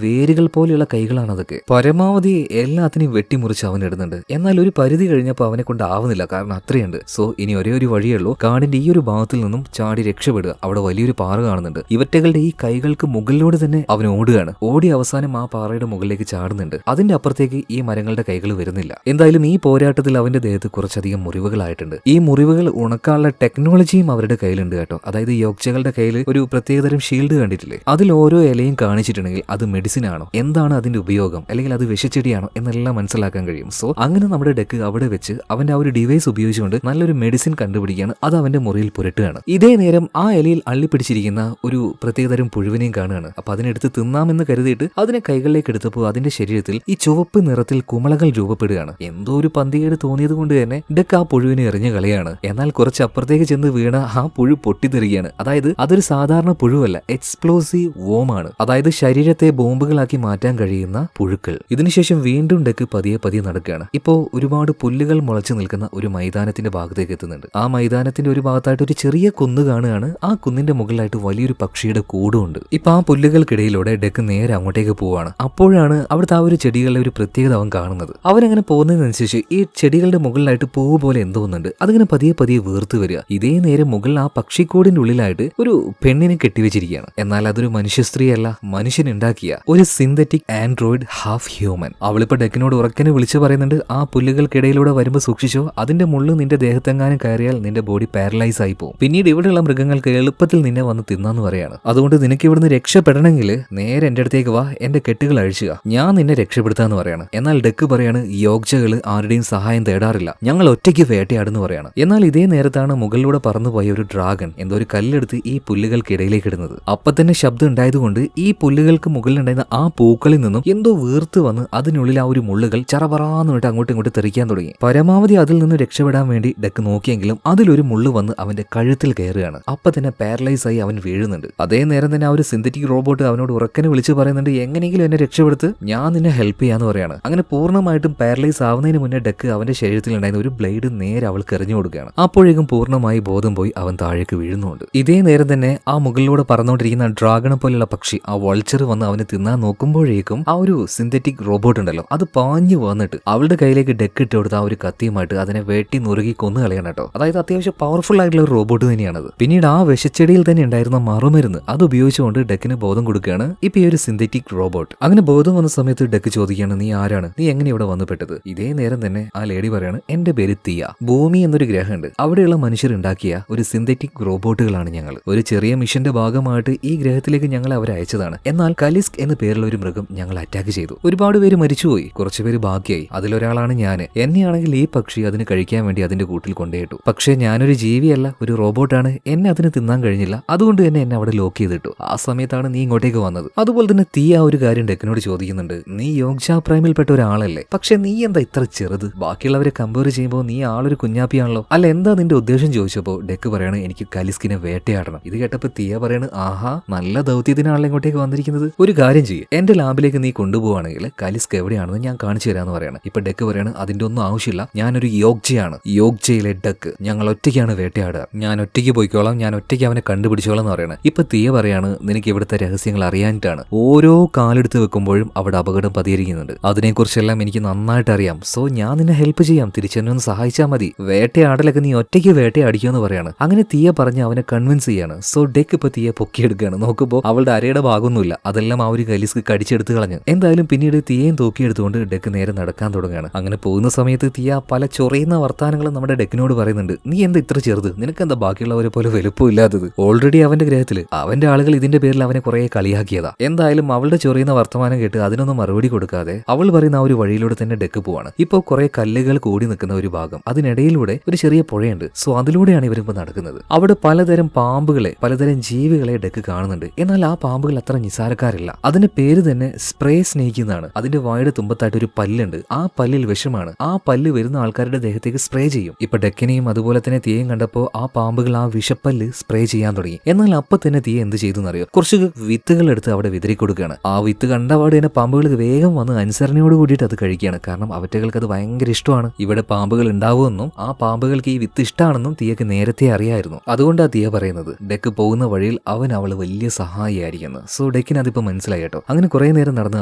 വേരുകൾ പോലെയുള്ള കൈകളാണ് അതൊക്കെ. പരമാവധി എല്ലാത്തിനെയും വെട്ടിമുറിച്ച് അവൻ ഇടുന്നുണ്ട്. എന്നാൽ ഒരു പരിധി കഴിഞ്ഞപ്പോൾ അവനെ കൊണ്ട് ആവുന്നില്ല, കാരണം അത്രയുണ്ട്. സോ ഇനി ഒരേ ഒരു വഴിയേ ഉള്ളൂ, കാടിന്റെ ഈ ഒരു ഭാഗത്തിൽ നിന്നും ചാടി രക്ഷപ്പെടുക. അവിടെ വലിയൊരു പാറ കാണുന്നുണ്ട്. ഇവറ്റകളുടെ ഈ കൈകൾക്ക് മുകളിലൂടെ തന്നെ അവൻ ഓടുകയാണ്. ഓടി അവസാനം ആ പാറയുടെ മുകളിലേക്ക് ചാടുന്നുണ്ട്. അതിന്റെ അപ്പുറത്തേക്ക് ഈ മരങ്ങളുടെ കൈകൾ വരുന്നില്ല. എന്തായാലും ഈ പോരാട്ടത്തിൽ അവന്റെ ദേഹത്ത് കുറച്ചധികം മുറിവുകളായിട്ടുണ്ട്. ഈ മുറിവുകൾ ഉണക്കാനുള്ള ടെക്നോളജിയും അവരുടെ കയ്യിലുണ്ട് കേട്ടോ. അതായത് യോഗ്ചകളുടെ കയ്യിൽ ഒരു പ്രത്യേകതരം ഷീൽഡ് കണ്ടിട്ടില്ലേ, അതിൽ ഓരോ ഇലയും കാണിച്ചിട്ടുണ്ടെങ്കിൽ അത് മെഡിസിൻ ആണോ, എന്താണ് അതിന്റെ ഉപയോഗം, അല്ലെങ്കിൽ അത് വിഷച്ചെടിയാണോ എന്നെല്ലാം മനസ്സിലാക്കാൻ കഴിയും. സോ അങ്ങനെ നമ്മുടെ ഡെക്ക് അവിടെ വെച്ച് അവന്റെ ആ ഒരു ഡിവൈസ് ഉപയോഗിച്ചുകൊണ്ട് നല്ലൊരു മെഡിസിൻ കണ്ടുപിടിക്കുകയാണ്. അത് അവന്റെ മുറിയിൽ പുരട്ടുകയാണ്. ഇതേ നേരം ആ ഇലയിൽ അള്ളിപ്പിടിച്ചിരിക്കുന്ന ഒരു പ്രത്യേകതരം പുഴുവിനെയും കാണുകയാണ്. അപ്പൊ അതിനെടുത്ത് തിന്നാമെന്ന് കരുതിയിട്ട് അതിനെ കൈകളിലേക്ക് എടുത്തപ്പോൾ അതിന്റെ ശരീരത്തിൽ ഈ ചുവപ്പ് നിറത്തിൽ കുമളകൾ രൂപപ്പെടുകയാണ്. എന്തോ ഒരു പന്തികേട് തോന്നിയത് കൊണ്ട് തന്നെ ഡെക്ക് ആ പുഴുവിനെ എറിഞ്ഞു കളയാണ്. എന്നാൽ കുറച്ച് അപ്പുറത്തേക്ക് ചെന്ന് വീണ ആ പുഴു പൊട്ടിത്തെറിയാണ്. അതായത് അതൊരു സാധാരണ പുഴുവല്ല, എക്സ്പ്ലോസീവ് വോമാണ്. അതായത് ശരീരത്തെ ബോംബുകളാക്കി മാറ്റാൻ കഴിയുന്ന പുഴുക്കൾ. ഇതിനുശേഷം വീണ്ടും ഡെക്ക് പതിയെ പതിയെ നടക്കുകയാണ്. ഇപ്പോ ഒരുപാട് പുല്ലുകൾ മുളച്ചു നിൽക്കുന്ന ഒരു മൈതാനത്തിന്റെ ഭാഗത്തേക്ക് എത്തുന്നുണ്ട്. ആ മൈതാനത്തിന്റെ ഒരു ഭാഗത്തായിട്ട് ഒരു ചെറിയ കുന്ന് കാണുകയാണ്. ആ കുന്നിന്റെ മുകളിലായിട്ട് വലിയൊരു പക്ഷിയുടെ കൂടുണ്ട്. ഇപ്പൊ ആ പുല്ലുകൾക്കിടയിലൂടെ ഡെക്ക് നേരെ അങ്ങോട്ടേക്ക് പോവാണ്. അപ്പോഴാണ് അവിടുത്തെ ആ ഒരു ചെടികളുടെ ഒരു പ്രത്യേകത അവൻ കാണുന്നത്. അവനങ്ങനെ പോകുന്നതിനനുസരിച്ച് ഈ ചെടികളുടെ മുകളിലായിട്ട് പൂവ് പോലെ എന്തോ ഒന്നുണ്ട്. അതിങ്ങനെ പതിയെ പതിയെ വീർത്ത് വരിക. ഇതേ നേരം മുകളിൽ ആ പക്ഷിക്കൂടിന്റെ ഉള്ളിലായിട്ട് ഒരു പെണ്ണിനെ കെട്ടിവെച്ചിരിക്കുകയാണ്. എന്നാൽ അതൊരു മനുഷ്യ സ്ത്രീയല്ല, മനുഷ്യൻ ഉണ്ടാക്കിയ ഒരു സിന്തറ്റിക് ആൻഡ്രോയിഡ് ഹാഫ് ഹ്യൂമൻ. അവളിപ്പോ ഡെക്കിനോട് ഉറക്കനെ വിളിച്ചു പറയുന്നുണ്ട്, ആ പുല്ലുകൾക്കിടയിലൂടെ വരുമ്പോൾ സൂക്ഷിച്ചോ, അതിന്റെ മുള്ളു നിന്റെ ദേഹത്തെങ്ങാനും കയറിയാൽ നിന്റെ ബോഡി പാരലൈസ് ആയി പോകും. പിന്നീട് ഇവിടെയുള്ള മൃഗങ്ങൾക്ക് എളുപ്പത്തിൽ നിന്നെ വന്ന് തിന്നാന്ന് പറയാണ്. അതുകൊണ്ട് നിനക്ക് ഇവിടുന്ന് രക്ഷപ്പെടണമെങ്കിൽ നേരെ എന്റെ അടുത്തേക്ക് വാ, എന്റെ കെട്ടുകൾ അഴിച്ചുക, ഞാൻ നിന്നെ രക്ഷപ്പെടുത്താന്ന് പറയാണ്. എന്നാൽ ഡെക്ക് പറയാണ്, യോഗ്ചകള് ആരുടെയും സഹായം തേടാറില്ല, ഞങ്ങൾ ഒറ്റയ്ക്ക് വേട്ടയാടെന്ന് പറയാണ്. എന്നാൽ ഇതേ നേരത്താണ് മുകളിലൂടെ പറന്നുപോയ ഒരു ഡ്രാഗൺ എന്തോ ഒരു കല്ലെടുത്ത് ഈ പുല്ലുകൾക്കിടയിലേക്ക് ഇടുന്നത്. അപ്പൊ തന്നെ ശബ്ദം ഉണ്ടായതുകൊണ്ട് ഈ പുല്ലുകൾക്ക് മുകളിലുണ്ടായിരുന്ന ആ പൂക്കളിൽ നിന്നും എന്തോ വീർത്ത് വന്ന് അതിനുള്ളിൽ ആ ഒരു മുള്ളുകൾ ചറപറാന്ന് വിട്ട് അങ്ങോട്ടും ഇങ്ങോട്ട് തെറിക്കാൻ തുടങ്ങി. പരമാവധി അതിൽ നിന്ന് രക്ഷപ്പെടാൻ വേണ്ടി ഡെക്ക് നോക്കിയെങ്കിലും അതിലൊരു മുള്ളു വന്ന് അവന്റെ കഴുത്തിൽ കയറുകയാണ്. അപ്പൊ തന്നെ പാരലൈസ് ആയി അവൻ വീഴുന്നുണ്ട്. അതേ നേരം തന്നെ ആ ഒരു സിന്തറ്റിക് റോബോട്ട് അവനോട് ഉറക്കനെ വിളിച്ചു പറയുന്നുണ്ട്, എങ്ങനെയെങ്കിലും എന്നെ രക്ഷപ്പെടുത്ത്, ഞാൻ നിന്നെ ഹെൽപ്പ് ചെയ്യാന്ന് പറയാണ്. അങ്ങനെ പൂർണ്ണമായിട്ടും പാരലൈസ് ആവുന്നതിന് മുന്നേ ഡെക്ക് അവന്റെ ശരീരത്തിൽ ഉണ്ടായിരുന്ന ഒരു ബ്ലേഡ് നേരെ അവൾക്ക് എറിഞ്ഞു കൊടുക്കുകയാണ്. അപ്പോഴേക്കും പൂർണ്ണമായി ബോധം പോയി അവൻ താഴേക്ക് വീഴുന്നുണ്ട്. ഇതേ നേരം തന്നെ ആ മുകളിലൂടെ പറന്നുകൊണ്ടിരിക്കുന്ന ഡ്രാഗണെ പോലുള്ള പക്ഷി, ആ വൾച്ചർ വന്ന് അവന് തിന്നാൻ നോക്കുമ്പോഴേക്കും ആ ഒരു സിന്തറ്റിക് റോബോട്ട് ഉണ്ടല്ലോ, അത് പാഞ്ഞു വന്നിട്ട് അവളുടെ കയ്യിലേക്ക് ഡെക്ക് ഇട്ട് കൊടുത്ത ആ ഒരു കത്തിയുമായിട്ട് അതിനെ വെട്ടി നുറുകി കൊന്നു കളയണം കേട്ടോ. അതായത് അത്യാവശ്യം പവർഫുൾ ആയിട്ടുള്ള ഒരു റോബോട്ട് തന്നെയാണത്. പിന്നീട് ആ വിഷച്ചെടിയിൽ തന്നെ ഉണ്ടായിരുന്ന മറുമരുന്ന് അത് ഉപയോഗിച്ചുകൊണ്ട് ഡെക്കിന് ബോധം കൊടുക്കുകയാണ് ഇപ്പൊ ഈ ഒരു സിന്തറ്റിക് റോബോട്ട്. അങ്ങനെ ബോധം വന്ന സമയത്ത് ഡെക്ക് ചോദിക്കുകയാണ്, നീ ആരാണ്, നീ എങ്ങനെ ഇവിടെ വന്നു പെട്ടത്? ഇതേ നേരം തന്നെ ആ ലേഡി പറയാണ്, എന്റെ പേര് തിയ. ഭൂമി എന്നൊരു ഗ്രഹമുണ്ട്, അവിടെയുള്ള മനുഷ്യർ ഉണ്ടാക്കിയ ഒരു സിന്തറ്റിക് റോബോട്ടുകളാണ് ഞങ്ങൾ. ഒരു ചെറിയ മിഷന്റെ ഭാഗമായിട്ട് ഈ ഗ്രഹത്തിലേക്ക് ഞങ്ങളെ അവർ അയച്ചതാണ്. എന്നാൽ കലിസ്ക് എന്ന പേരുള്ള ഒരു മൃഗം ഞങ്ങൾ അറ്റാക്ക് ചെയ്തു. ഒരുപാട് പേര് മരിച്ചുപോയി, കുറച്ചുപേര് ബാക്കിയായി. അതിലൊരാളാണ് ഞാൻ. എന്നെയാണെങ്കിൽ ഈ പക്ഷി അതിന് കഴിക്കാൻ വേണ്ടി അതിന്റെ കൂട്ടിൽ കൊണ്ടേയിട്ടു. പക്ഷേ ഞാനൊരു ജീവിയല്ല, ഒരു റോബോട്ടാണ്. എന്നെ അതിന് തിന്നാൻ കഴിഞ്ഞില്ല, അതുകൊണ്ട് തന്നെ എന്നെ അവിടെ ലോക്ക് ചെയ്തിട്ടു. ആ സമയത്താണ് നീ ഇങ്ങോട്ടേക്ക് വന്നത്. അതുപോലെ തന്നെ തീ ആ ഒരു കാര്യം ഡെക്കിനോട് ചോദിക്കുന്നുണ്ട്, നീ യോഗ്ച പ്രൈമിൽപ്പെട്ട ഒരാളല്ലേ, പക്ഷെ നീ എന്താ ഇത്ര ചെറുത്? ബാക്കിയുള്ളവരെ കമ്പയർ ചെയ്യുമ്പോൾ നീ ആളൊരു കുഞ്ഞാപ്പിയാണല്ലോ, അല്ല എന്താ നിന്റെ ഉദ്ദേശം ചോദിച്ചപ്പോൾ ഡെക്ക് പറയാണ്, എനിക്ക് കലിസ്കിനെ വേട്ടയാടണം. ഇത് കേട്ടപ്പോ തീയ പറയാണ്, ആഹാ നല്ല ദൗത്യത്തിനാണല്ലോ ഇങ്ങോട്ടേക്ക് വന്നിരിക്കുന്നത്. ഒരു കാര്യം ചെയ്യും, എന്റെ ലാബിലേക്ക് നീ കൊണ്ടുപോവാണെങ്കിൽ കലിസ്ക് എവിടെയാണെന്ന് ഞാൻ കാണിച്ചു തരാന്ന് പറയാണ്. ഇപ്പൊ ഡെക്ക് പറയാണ്, അതിന്റെ ഒന്നും ആവശ്യമില്ല, ഞാനൊരു യോഗ്ചയാണ്, യോഗ്ചയിലെ ഡെക്ക്, ഞങ്ങൾ ഒറ്റയ്ക്കാണ് വേട്ടയാടുക, ഞാൻ ഒറ്റയ്ക്ക് പോയിക്കോളാം, ഞാൻ ഒറ്റയ്ക്ക് അവനെ കണ്ടുപിടിച്ചോളാം എന്ന് പറയണം. ഇപ്പൊ തീയ പറയാണ്, നിനക്ക് ഇവിടുത്തെ രഹസ്യങ്ങൾ അറിയാനിട്ടാണ്. ഓരോ കാലെടുത്ത് വെക്കുമ്പോഴും അവിടെ അപകടം പതിയിരിക്കുന്നുണ്ട്, അതിനെക്കുറിച്ചെല്ലാം എനിക്ക് നന്നായിട്ട് അറിയാം. സോ ഞാൻ നിന്നെ ഹെൽപ്പ് ചെയ്യാം, തിരിച്ചെന്നെ ഒന്ന് സഹായിച്ചാൽ മതി, വേട്ടയാടലൊക്കെ നീ ഒറ്റയ്ക്ക് വേട്ടയാടിക്കുമെന്ന് പറയാണ്. അങ്ങനെ തീയ പറഞ്ഞ് അവനെ കൺവിൻസ് ചെയ്യാണ്. സോ ഡെക്ക് ഇപ്പൊ തീയെ പൊക്കിയെടുക്കുകയാണ്. നോക്കുമ്പോൾ അവളുടെ അരയുടെ ഭാഗമൊന്നുമില്ല, അതെല്ലാം ആ ഒരു കലിസ്ക് കടിച്ചെടുത്ത് കളഞ്ഞു. എന്തായാലും പിന്നീട് തീയയും തൂക്കിയെടുത്തുകൊണ്ട് ഡെക്ക് നേരെ നടക്കാൻ തുടങ്ങുകയാണ്. അങ്ങനെ പോകുന്ന സമയത്ത് തീയ പല ചൊറിയുന്ന വർത്താനങ്ങളും നമ്മുടെ ഡെക്കിനോട് പറയുന്നുണ്ട്. നീ എന്താ ഇത്ര ചെറുത്, നിനക്കെന്താ ബാക്കിയുള്ളവരെ പോലെ വലുപ്പമില്ലാത്തത്? ഓൾറെഡി അവന്റെ ഗ്രഹത്തിൽ അവന്റെ ആളുകൾ ഇതിന്റെ പേരിൽ അവനെ കുറെ കളിയാക്കിയതാ. എന്തായാലും അവളുടെ ചൊറിയുന്ന വർത്തമാനം കേട്ട് അതിനൊന്നും മറുപടി കൊടുക്കാതെ അവൾ പറയുന്ന ആ ഒരു വഴിയിലൂടെ തന്നെ ഡെക്ക് പോവാണ്. ഇപ്പോൾ കുറെ കല്ലുകൾ കൂടി നിൽക്കുന്ന ഒരു ഭാഗം, അതിനിടയിലൂടെ ഒരു ചെറിയ പുഴയുണ്ട്. സോ അതിലൂടെയാണ് ഇവരിപ്പോൾ നടക്കുന്നത്. അവിടെ പലതരം പാമ്പുകളെ, പലതരം ജീവികളെ ഡെക്ക് കാണുന്നുണ്ട്. എന്നാൽ ആ പാമ്പുകൾ അത്ര നിസാരക്കാരല്ല. അതിന്റെ പേര് തന്നെ സ്പ്രേ സ്നേക്ക് എന്നാണ്. അതിന്റെ വായുടെ തുമ്പത്തായിട്ട് ഒരു പല്ലുണ്ട്. ആ പല്ലിൽ വിഷമാണ്. ആ പല്ല് വരുന്ന ആൾക്കാരുടെ ദേഹത്തേക്ക് സ്പ്രേ ചെയ്യും. ഇപ്പൊ ഡെക്കിനെയും അതുപോലെ തന്നെ തീയും കണ്ടപ്പോൾ ആ പാമ്പുകൾ ആ വിഷപ്പല്ല് സ്പ്രേ ചെയ്യാൻ തുടങ്ങി. എന്നാൽ അപ്പൊ തന്നെ തീയ എന്ത് ചെയ്തു എന്നറിയോ? കുറച്ച് വിത്തുകൾ എടുത്ത് അവിടെ വിതറി കൊടുക്കുകയാണ്. ആ വിത്ത് കണ്ടപാട് തന്നെ പാമ്പുകൾക്ക് വേഗം വന്ന് അനുസരണയോട് കൂടിയിട്ട് അത് കഴിക്കുകയാണ്. കാരണം അവറ്റകൾക്ക് അത് ഭയങ്കര ഇഷ്ടമാണ്. ഇവിടെ പാമ്പുകൾ ഉണ്ടാവുമെന്നും ആ പാമ്പുകൾക്ക് ഈ വിത്ത് ഇഷ്ടമാണെന്നും തീയക്ക് നേരത്തെ അറിയായിരുന്നു. അതുകൊണ്ടാണ് തീയ പറയുന്നത്, ഡെക്ക് പോകുന്ന വഴിയിൽ അവള് വലിയ സഹായം സഹായിയായിരിക്കുന്നു. സോ ഡെക്കിന് അതിപ്പോ മനസ്സിലായി കേട്ടോ. അങ്ങനെ കുറെ നേരം നടന്ന്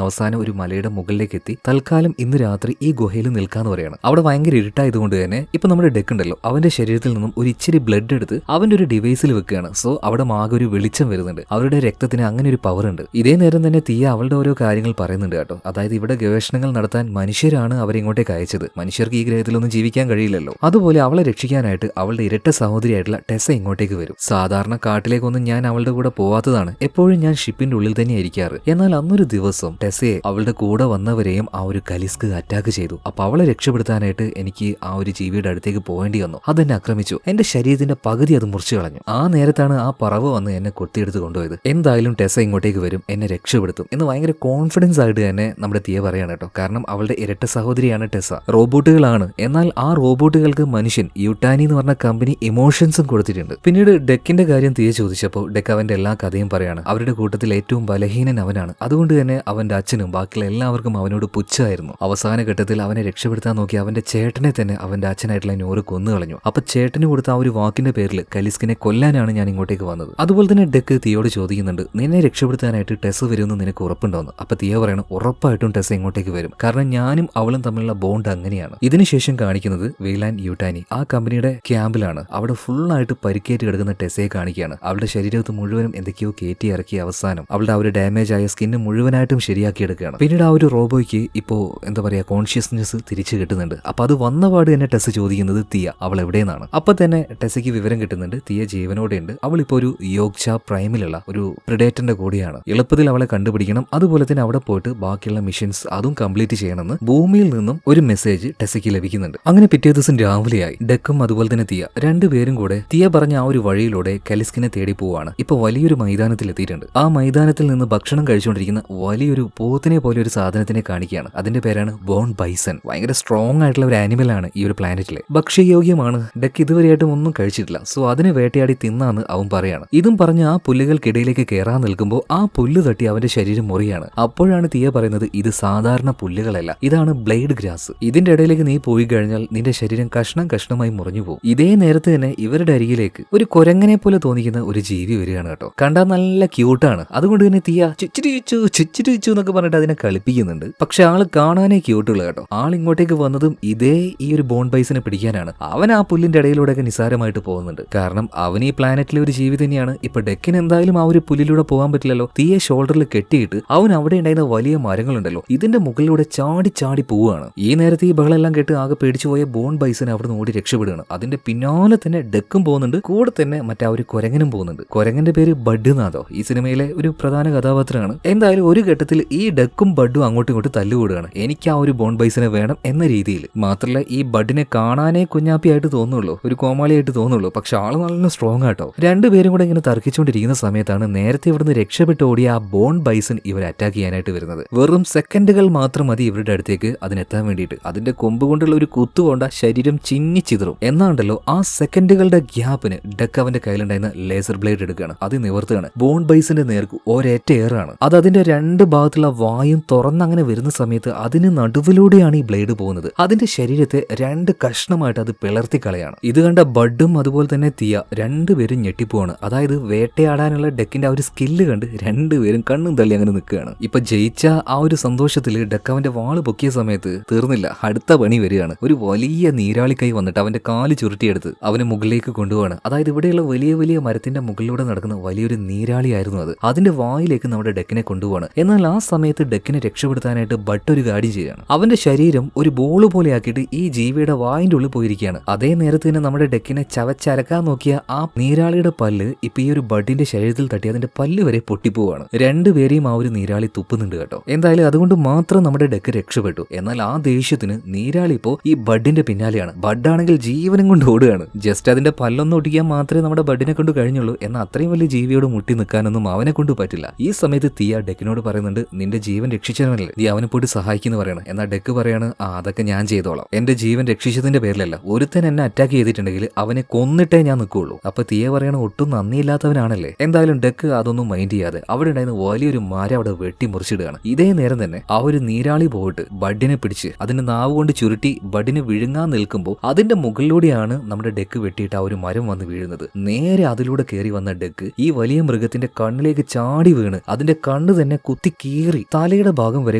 അവസാനം ഒരു മലയുടെ മുകളിലേക്ക് എത്തി തൽക്കാലം ഇന്ന് രാത്രി ഈ ഗുഹയിൽ നിൽക്കാന്ന് പറയാണ്. അവിടെ ഭയങ്കര ഇരുട്ടായതുകൊണ്ട് തന്നെ ഇപ്പൊ നമ്മുടെ ഡെക്ക് ഉണ്ടല്ലോ അവന്റെ ശരീരത്തിൽ നിന്നും ഒരു ഇച്ചിരി ബ്ലഡ് എടുത്ത് അവന്റെ ഒരു ഡിവൈസിൽ വെക്കുകയാണ്. സോ അവിടെ ആകെ ഒരു വെളിച്ചം വരുന്നുണ്ട്. അവരുടെ രക്തത്തിന് അങ്ങനെ ഒരു പവർ ഉണ്ട്. ഇതേ നേരം തന്നെ തീയ അവളുടെ ഓരോ കാര്യങ്ങൾ പറയുന്നുണ്ട് കേട്ടോ. അതായത് ഇവിടെ ഗവേഷണങ്ങൾ നടത്താൻ മനുഷ്യരാണ് അവരെ ഇങ്ങോട്ടേക്ക് അയച്ചത്. മനുഷ്യർക്ക് ഈ ഗ്രഹത്തിലൊന്നും ജീവിക്കാൻ കഴിയില്ലല്ലോ. അതുപോലെ അവളെ രക്ഷിക്കാനായിട്ട് അവളുടെ ഇരട്ട സഹോദരിയായിട്ടുള്ള ടെസ ഇങ്ങോട്ടേക്ക് വരും. സാധാരണ കാട്ടിലേക്കൊന്നും ഞാൻ അവളുടെ കൂടെ പോവാത്തതാണ്. എപ്പോഴും ഞാൻ ഷിപ്പിന്റെ ഉള്ളിൽ തന്നെ ഇരിക്കാറ്. എന്നാൽ അന്നൊരു ദിവസം ടെസയെ അവളുടെ കൂടെ വന്നവരെയും ആ ഒരു കലിസ്ക് അറ്റാക്ക് ചെയ്തു. അപ്പൊ അവളെ രക്ഷപ്പെടുത്താനായിട്ട് എനിക്ക് ആ ഒരു ജീവിയുടെ അടുത്തേക്ക് പോകേണ്ടി വന്നു. അതെന്നെ ആക്രമിച്ചു. എന്റെ ശരീരത്തിന്റെ പകുതി അത് മുറിച്ചു കളഞ്ഞു. ആ നേരത്താണ് ആ പറവ് വന്ന് എന്നെ കൊത്തിയെടുത്ത് കൊണ്ടുപോയത്. എന്തായാലും ടെസ ഇങ്ങോട്ടേക്ക് വരും, എന്നെ രക്ഷപ്പെടുത്തും എന്ന് ഭയങ്കര കോൺഫിഡൻസ് ആയിട്ട് തന്നെ നമ്മുടെ തീയ പറയാണ് കേട്ടോ. കാരണം അവളുടെ ഇരട്ട സഹോദരിയാണ് ടെസ. റോബോട്ടുകളാണ്. എന്നാൽ ആ റോബോട്ടുകൾക്ക് മനുഷ്യൻ യുട്ടാനി എന്ന് പറഞ്ഞ കമ്പനി ഇമോഷൻസും കൊടുത്തിട്ടുണ്ട്. പിന്നീട് ഡെക്കിന്റെ കാര്യം തീയ ചോദിച്ചപ്പോൾ ഡെക്ക് അവന്റെ എല്ലാ കഥയും പറയാണ്. അവരുടെ കൂട്ടത്തിൽ ഏറ്റവും ബലഹീനൻ അവനാണ്. അതുകൊണ്ട് തന്നെ അവന്റെ അച്ഛനും ബാക്കിയുള്ള എല്ലാവർക്കും അവനോട് പുച്ഛമായിരുന്നു. അവസാന ഘട്ടത്തിൽ അവനെ രക്ഷപ്പെടുത്താൻ നോക്കി അവന്റെ ചേട്ടനെ തന്നെ അവന്റെ അച്ഛനായിട്ടുള്ള നോറ് കൊന്നുകളഞ്ഞു. അപ്പൊ ചേട്ടന് കൊടുത്ത ആ ഒരു വാക്കിന്റെ പേരിൽ കലിസ്കിനെ കൊല്ലാനാണ് ഞാൻ ഇങ്ങോട്ടേക്ക് വന്നത്. അതുപോലെ തന്നെ ഡെക്ക് തീയോട് ചോദിക്കുന്നുണ്ട്, നിന്നെ രക്ഷപ്പെടുത്താനായിട്ട് ടെസ വരുമെന്ന് നിനക്ക് ഉറപ്പുണ്ടോന്ന്. അപ്പൊ തീയ പറയണം, ഉറപ്പായിട്ടും ടെസ ഇങ്ങോട്ടേക്ക് വരും. കാരണം ഞാനും അവളും തമ്മിലുള്ള ബോണ്ട് അങ്ങനെയാണ്. ഇതിനുശേഷം കാണിക്കുന്നത് വെയ്ലാൻഡ് യുട്ടാനി ആ കമ്പനിയുടെ ക്യാമ്പിലാണ്. അവിടെ ഫുള്ളായിട്ട് പരിക്കേറ്റ് കിടക്കുന്ന ടെസയെ കാണിക്കുകയാണ്. അവളുടെ ശരീരത്ത് മുഴുവനും എന്തൊക്കെയോ കയറ്റി ഇറക്കി അവസാനം അവളുടെ ആ ഒരു ഡാമേജ് ആയ സ്കിന്ന് മുഴുവനായിട്ടും ശരിയാക്കി എടുക്കുകയാണ്. പിന്നീട് ആ ഒരു റോബോയ്ക്ക് ഇപ്പോ എന്താ പറയാ കോൺഷ്യസ്നെസ് തിരിച്ചു കിട്ടുന്നുണ്ട്. അപ്പൊ അത് വന്നപാട് തന്നെ ടെസ ചോദിക്കുന്നത് തീയ അവൾ എവിടെയെന്നാണ്. അപ്പൊ തന്നെ ടെസയ്ക്ക് വിവരം കിട്ടുന്നുണ്ട് തീയ ജീവനോടെ ഉണ്ട്. അവളിപ്പോ ഒരു യോഗ്ച പ്രൈമിലുള്ള ഒരു പ്രിഡേറ്ററിന്റെ കൂടെയാണ്. എളുപ്പത്തിൽ അവളെ കണ്ടുപിടിക്കണം. അതുപോലെ തന്നെ അവിടെ പോയിട്ട് ബാക്കിയുള്ള മിഷൻസ് അതും കംപ്ലീറ്റ് ചെയ്യണമെന്ന് ഭൂമിയിൽ നിന്നും ഒരു മെസ്സേജ് ടെസയ്ക്ക് ലഭിക്കുന്നുണ്ട്. അങ്ങനെ പിറ്റേ ദിവസം രാവിലെയായി ഡെക്കും അതുപോലെ തന്നെ തീയ രണ്ടുപേരും കൂടെ തീയ പറഞ്ഞ ആ ഒരു വഴിയിലൂടെ കലിസ്കിനെ തേടി പോവാണ്. ഇപ്പൊ വലിയൊരു മൈതാനത്തിൽ എത്തിയിട്ടുണ്ട്. ആ മൈതാനത്തിൽ നിന്ന് ഭക്ഷണം കഴിച്ചുകൊണ്ടിരിക്കുന്ന വലിയൊരു പോത്തിനെ പോലെ ഒരു സാധനത്തിനെ കാണിക്കുകയാണ്. അതിന്റെ പേരാണ് ബോൺ ബൈസൺ. ഭയങ്കര സ്ട്രോങ് ആയിട്ടുള്ള ഒരു ആനിമൽ ആണ് ഈ ഒരു പ്ലാനറ്റിലെ. ഭക്ഷ്യയോഗ്യമാണ്. ഡെക്ക് ഇതുവരെയായിട്ടും ഒന്നും കഴിച്ചിട്ടില്ല. സോ അതിനെ വേട്ടയാടി തിന്നാന്ന് അവൻ പറയാണ്. ഇതും പറഞ്ഞ് ആ പുല്ലുകൾക്കിടയിലേക്ക് കയറാൻ നിൽക്കുമ്പോൾ ആ പുല്ല് തട്ടി അവന്റെ ശരീരം മുറിയാണ്. അപ്പോഴാണ് തീയ പറയുന്നത്, ഇത് സാധാരണ പുല്ലുകളല്ല, ഇതാണ് ബ്ലേഡ് ഗ്രാസ്. ഇതിന്റെ ഇടയിലേക്ക് നീ പോയി കഴിഞ്ഞാൽ നിന്റെ ശരീരം കഷ്ണം കഷ്ണമായി മുറിഞ്ഞു പോകും. ഇതേ നേരത്ത് തന്നെ ഇവരുടെ അരികിലേക്ക് ഒരു കുരങ്ങനെ പോലെ തോന്നിക്കുന്ന ഒരു ജീവി വരികയാണ് കേട്ടോ. കണ്ടാൽ നല്ല ക്യൂട്ടാണ്. അതുകൊണ്ട് തന്നെ തീയ ചുച്ചിരിച്ചു എന്നൊക്കെ പറഞ്ഞിട്ട് അതിനെ കളിപ്പിക്കുന്നുണ്ട്. പക്ഷെ ആള് കാണാനേ ക്യൂട്ടുള്ള കേട്ടോ. ആൾ ഇങ്ങോട്ടേക്ക് വന്നതും ഇതേ ഈ ഒരു ബോൺ ബൈസിനെ പിടിക്കാനാണ്. അവൻ ആ പുല്ലിന്റെ ഇടയിലൂടെയൊക്കെ നിസാരമായിട്ട് പോകുന്നുണ്ട്. കാരണം അവൻ ഈ പ്ലാനറ്റിലെ ഒരു ജീവി തന്നെയാണ്. ഇപ്പൊ ഡെക്കിന് എന്തായാലും ആ ഒരു പുല്ലിലൂടെ പോകാൻ പറ്റില്ലല്ലോ. തീയെ ഷോൾഡറിൽ കെട്ടിയിട്ട് അവൻ അവിടെ ഉണ്ടായിരുന്ന വലിയ മരങ്ങളുണ്ടല്ലോ ഇതിന്റെ മുകളിലൂടെ ചാടി ചാടി പോവുകയാണ്. ഈ നേരത്തെ ഈ ബഹളെല്ലാം കേട്ട് ആകെ പേടിച്ചു പോയ ബോൺ ബൈസിനെ അവിടെ നിന്ന് ഓടി രക്ഷപ്പെടുകയാണ്. അതിന്റെ പിന്നാലെ തന്നെ ഡെക്കും പോകുന്നുണ്ട്. കൂടെ തന്നെ മറ്റേ ഒരു കുരങ്ങനും പോകുന്നുണ്ട്. കുരങ്ങന്റെ പേര് ബഡ് എന്നാതോ. ഈ സിനിമയിലെ ഒരു പ്രധാന കഥാപാത്രമാണ്. എന്തായാലും ഒരു ഘട്ടത്തിൽ ഈ ഡെക്കും ബഡും അങ്ങോട്ടും ഇങ്ങോട്ടും തല്ലുകൂടുകയാണ്. എനിക്ക് ആ ഒരു ബോൺ ബൈസിനെ വേണം എന്ന രീതിയിൽ. മാത്രമല്ല ഈ ബഡിനെ കാണാനേ കുഞ്ഞാപ്പിയായിട്ട് തോന്നുള്ളൂ, ഒരു കോമാളിയായിട്ട് തോന്നുള്ളൂ. പക്ഷെ ആള് നല്ല സ്ട്രോങ് ആട്ടോ. രണ്ടുപേരും കൂടെ ഇങ്ങനെ തർക്കിച്ചുകൊണ്ടിരിക്കുന്ന സമയത്താണ് നേരത്തെ ഇവിടുന്ന് രക്ഷപ്പെട്ട് ഓടിയ ആ ബോൺ ബൈസൺ ഇവർ അറ്റാക്ക് ചെയ്യാനായിട്ട് വരുന്നത്. വെറും സെക്കൻഡുകൾ മാത്രം മതി ഇവരുടെ അടുത്തേക്ക് അതിനെത്താൻ വേണ്ടിയിട്ട്. അതിന്റെ കൊമ്പ് കൊണ്ടുള്ള ഒരു കുത്തുകൊണ്ട ശരീരം ചിന്നിച്ചിതറും. എന്നാണ്ടല്ലോ ആ സെക്കൻഡുകളുടെ ഗ്യാപ്പിന് ഡെക്ക് അവന്റെ കയ്യിലുണ്ടായിരുന്ന ലേസർ ബ്ലേഡ് എടുക്കുകയാണ്. അത് നിവർത്തുകയാണ്. ബോൺ ബൈസിന്റെ നേർക്ക് ഒരേറ്റ ഏറാണ്. അത് അതിന്റെ രണ്ട് ഭാഗത്തുള്ള വായും തുറന്നങ്ങനെ വരുന്ന സമയത്ത് അതിന് നടുവിലൂടെയാണ് ഈ ബ്ലേഡ് പോകുന്നത്. അതിന്റെ ശരീരത്തെ രണ്ട് കഷ്ണമായിട്ട് അത് പിളർത്തി കളയാണ്. ഇത് കണ്ട ബഡും അതുപോലെ തന്നെ തീയ രണ്ടുപേരും ഞെട്ടിപ്പോവാണ്. അതായത് വേട്ടയാടാനുള്ള ഡെക്കിന്റെ ആ ഒരു സ്കില്ല് കണ്ട് രണ്ടുപേരും കണ്ണും തള്ളി അങ്ങനെ നിൽക്കുകയാണ്. ഇപ്പൊ ജയിച്ച ആ ഒരു സന്തോഷത്തിൽ ഡെക്ക് അവന്റെ വാള് പൊക്കിയ സമയത്ത് തീർന്നില്ല, അടുത്ത പണി വരികയാണ്. ഒരു വലിയ നീരാളി കൈ വന്നിട്ട് അവന്റെ കാല് ചുരുട്ടിയെടുത്ത് അവന് മുകളിലേക്ക് കൊണ്ടുപോവാണ്. അതായത് ഇവിടെയുള്ള വലിയ വലിയ മരത്തിന്റെ മുകളിലൂടെ നടക്കുന്ന വലിയൊരു നീരാളിയായിരുന്നു അത്. അതിന്റെ വായിലേക്ക് നമ്മുടെ ഡെക്കിനെ കൊണ്ടുപോവാണ്. എന്നാൽ ആ സമയത്ത് ഡെക്കിനെ രക്ഷപ്പെടുത്താനായിട്ട് ബട്ട് ഒരു കാര്യം ചെയ്യുകയാണ്. അവന്റെ ശരീരം ഒരു ബോള് പോലെ ആക്കിയിട്ട് ഈ ജീവിയുടെ വായിന്റെ ഉള്ളിൽ പോയിരിക്കുകയാണ്. അതേ നേരത്ത് തന്നെ നമ്മുടെ ഡെക്കിനെ ചവച്ചരക്കാൻ നോക്കിയ ആ നീരാളിയുടെ പല്ല് ഇപ്പൊ ഈ ഒരു ബഡിന്റെ ശരീരത്തിൽ തട്ടി അതിന്റെ പല്ല് വരെ പൊട്ടിപ്പോവാണ്. രണ്ടുപേരെയും ആ ഒരു നീരാളി തുപ്പുന്നുണ്ട് കേട്ടോ. എന്തായാലും അതുകൊണ്ട് മാത്രം നമ്മുടെ ഡെക്ക് രക്ഷപ്പെട്ടു. എന്നാൽ ആ ദേഷ്യത്തിന് നീരാളി ഇപ്പോ ഈ ബഡിന്റെ പിന്നാലെയാണ്. ബഡാണെങ്കിൽ ജീവനും കൊണ്ട് ഓടുകയാണ്. ജസ്റ്റ് അതിന്റെ പല്ലൊന്നും ഒട്ടിക്കാൻ മാത്രമേ നമ്മുടെ ബഡിനെ കൊണ്ട് കഴിഞ്ഞുള്ളൂ. എന്നാൽ അത്രയും വലിയ ജീവിയോട് മുട്ടി നിൽക്കാനൊന്നും അവനെ കൊണ്ട് പറ്റില്ല. ഈ സമയത്ത് തീയ ഡെക്കിനോട് പറയുന്നുണ്ട്, നിന്റെ ജീവൻ രക്ഷിച്ചവനല്ലേ, നീ അവനെ പോയിട്ട് സഹായിക്കുന്നു പറയണം. എന്നാൽ ഡെക്ക് പറയാണ്, അതൊക്കെ ഞാൻ ചെയ്തോളാം. എന്റെ ജീവൻ രക്ഷിച്ചതിന്റെ പേരിലല്ല, ഒരുത്തൻ എന്നെ അറ്റാക്ക് ചെയ്തിട്ടുണ്ടെങ്കിൽ അവനെ കൊന്നിട്ടേ ഞാൻ നിൽക്കുള്ളൂ. അപ്പൊ തീയ പറയണ ഒട്ടും നന്ദിയില്ലാത്തവനാണല്ലേ. എന്തായാലും ഡെക്ക് അതൊന്നും മൈൻഡ് ചെയ്യാതെ അവിടെ ഉണ്ടായിരുന്ന വലിയൊരു മരം അവിടെ വെട്ടി മുറിച്ചിടുകയാണ്. ഇതേ നേരം തന്നെ ആ ഒരു നീരാളി പോയിട്ട് ബഡിനെ പിടിച്ച് അതിന്റെ നാവ് കൊണ്ട് ചുരുട്ടി ബഡിനെ വിഴുങ്ങാൻ നിൽക്കുമ്പോൾ അതിന്റെ മുകളിലൂടെയാണ് നമ്മുടെ ഡെക്ക് വെട്ടിയിട്ട് ആ ഒരു മരം വന്ന് വീഴുന്നത്. നേരെ അതിലൂടെ കയറി വന്ന ഡെക്ക് ഈ വലിയ മൃഗത്തിന്റെ അതിന്റെ കണ്ണിലേക്ക് ചാടി വീണ് അതിന്റെ കണ്ണ് തന്നെ കുത്തി കീറി തലയുടെ ഭാഗം വരെ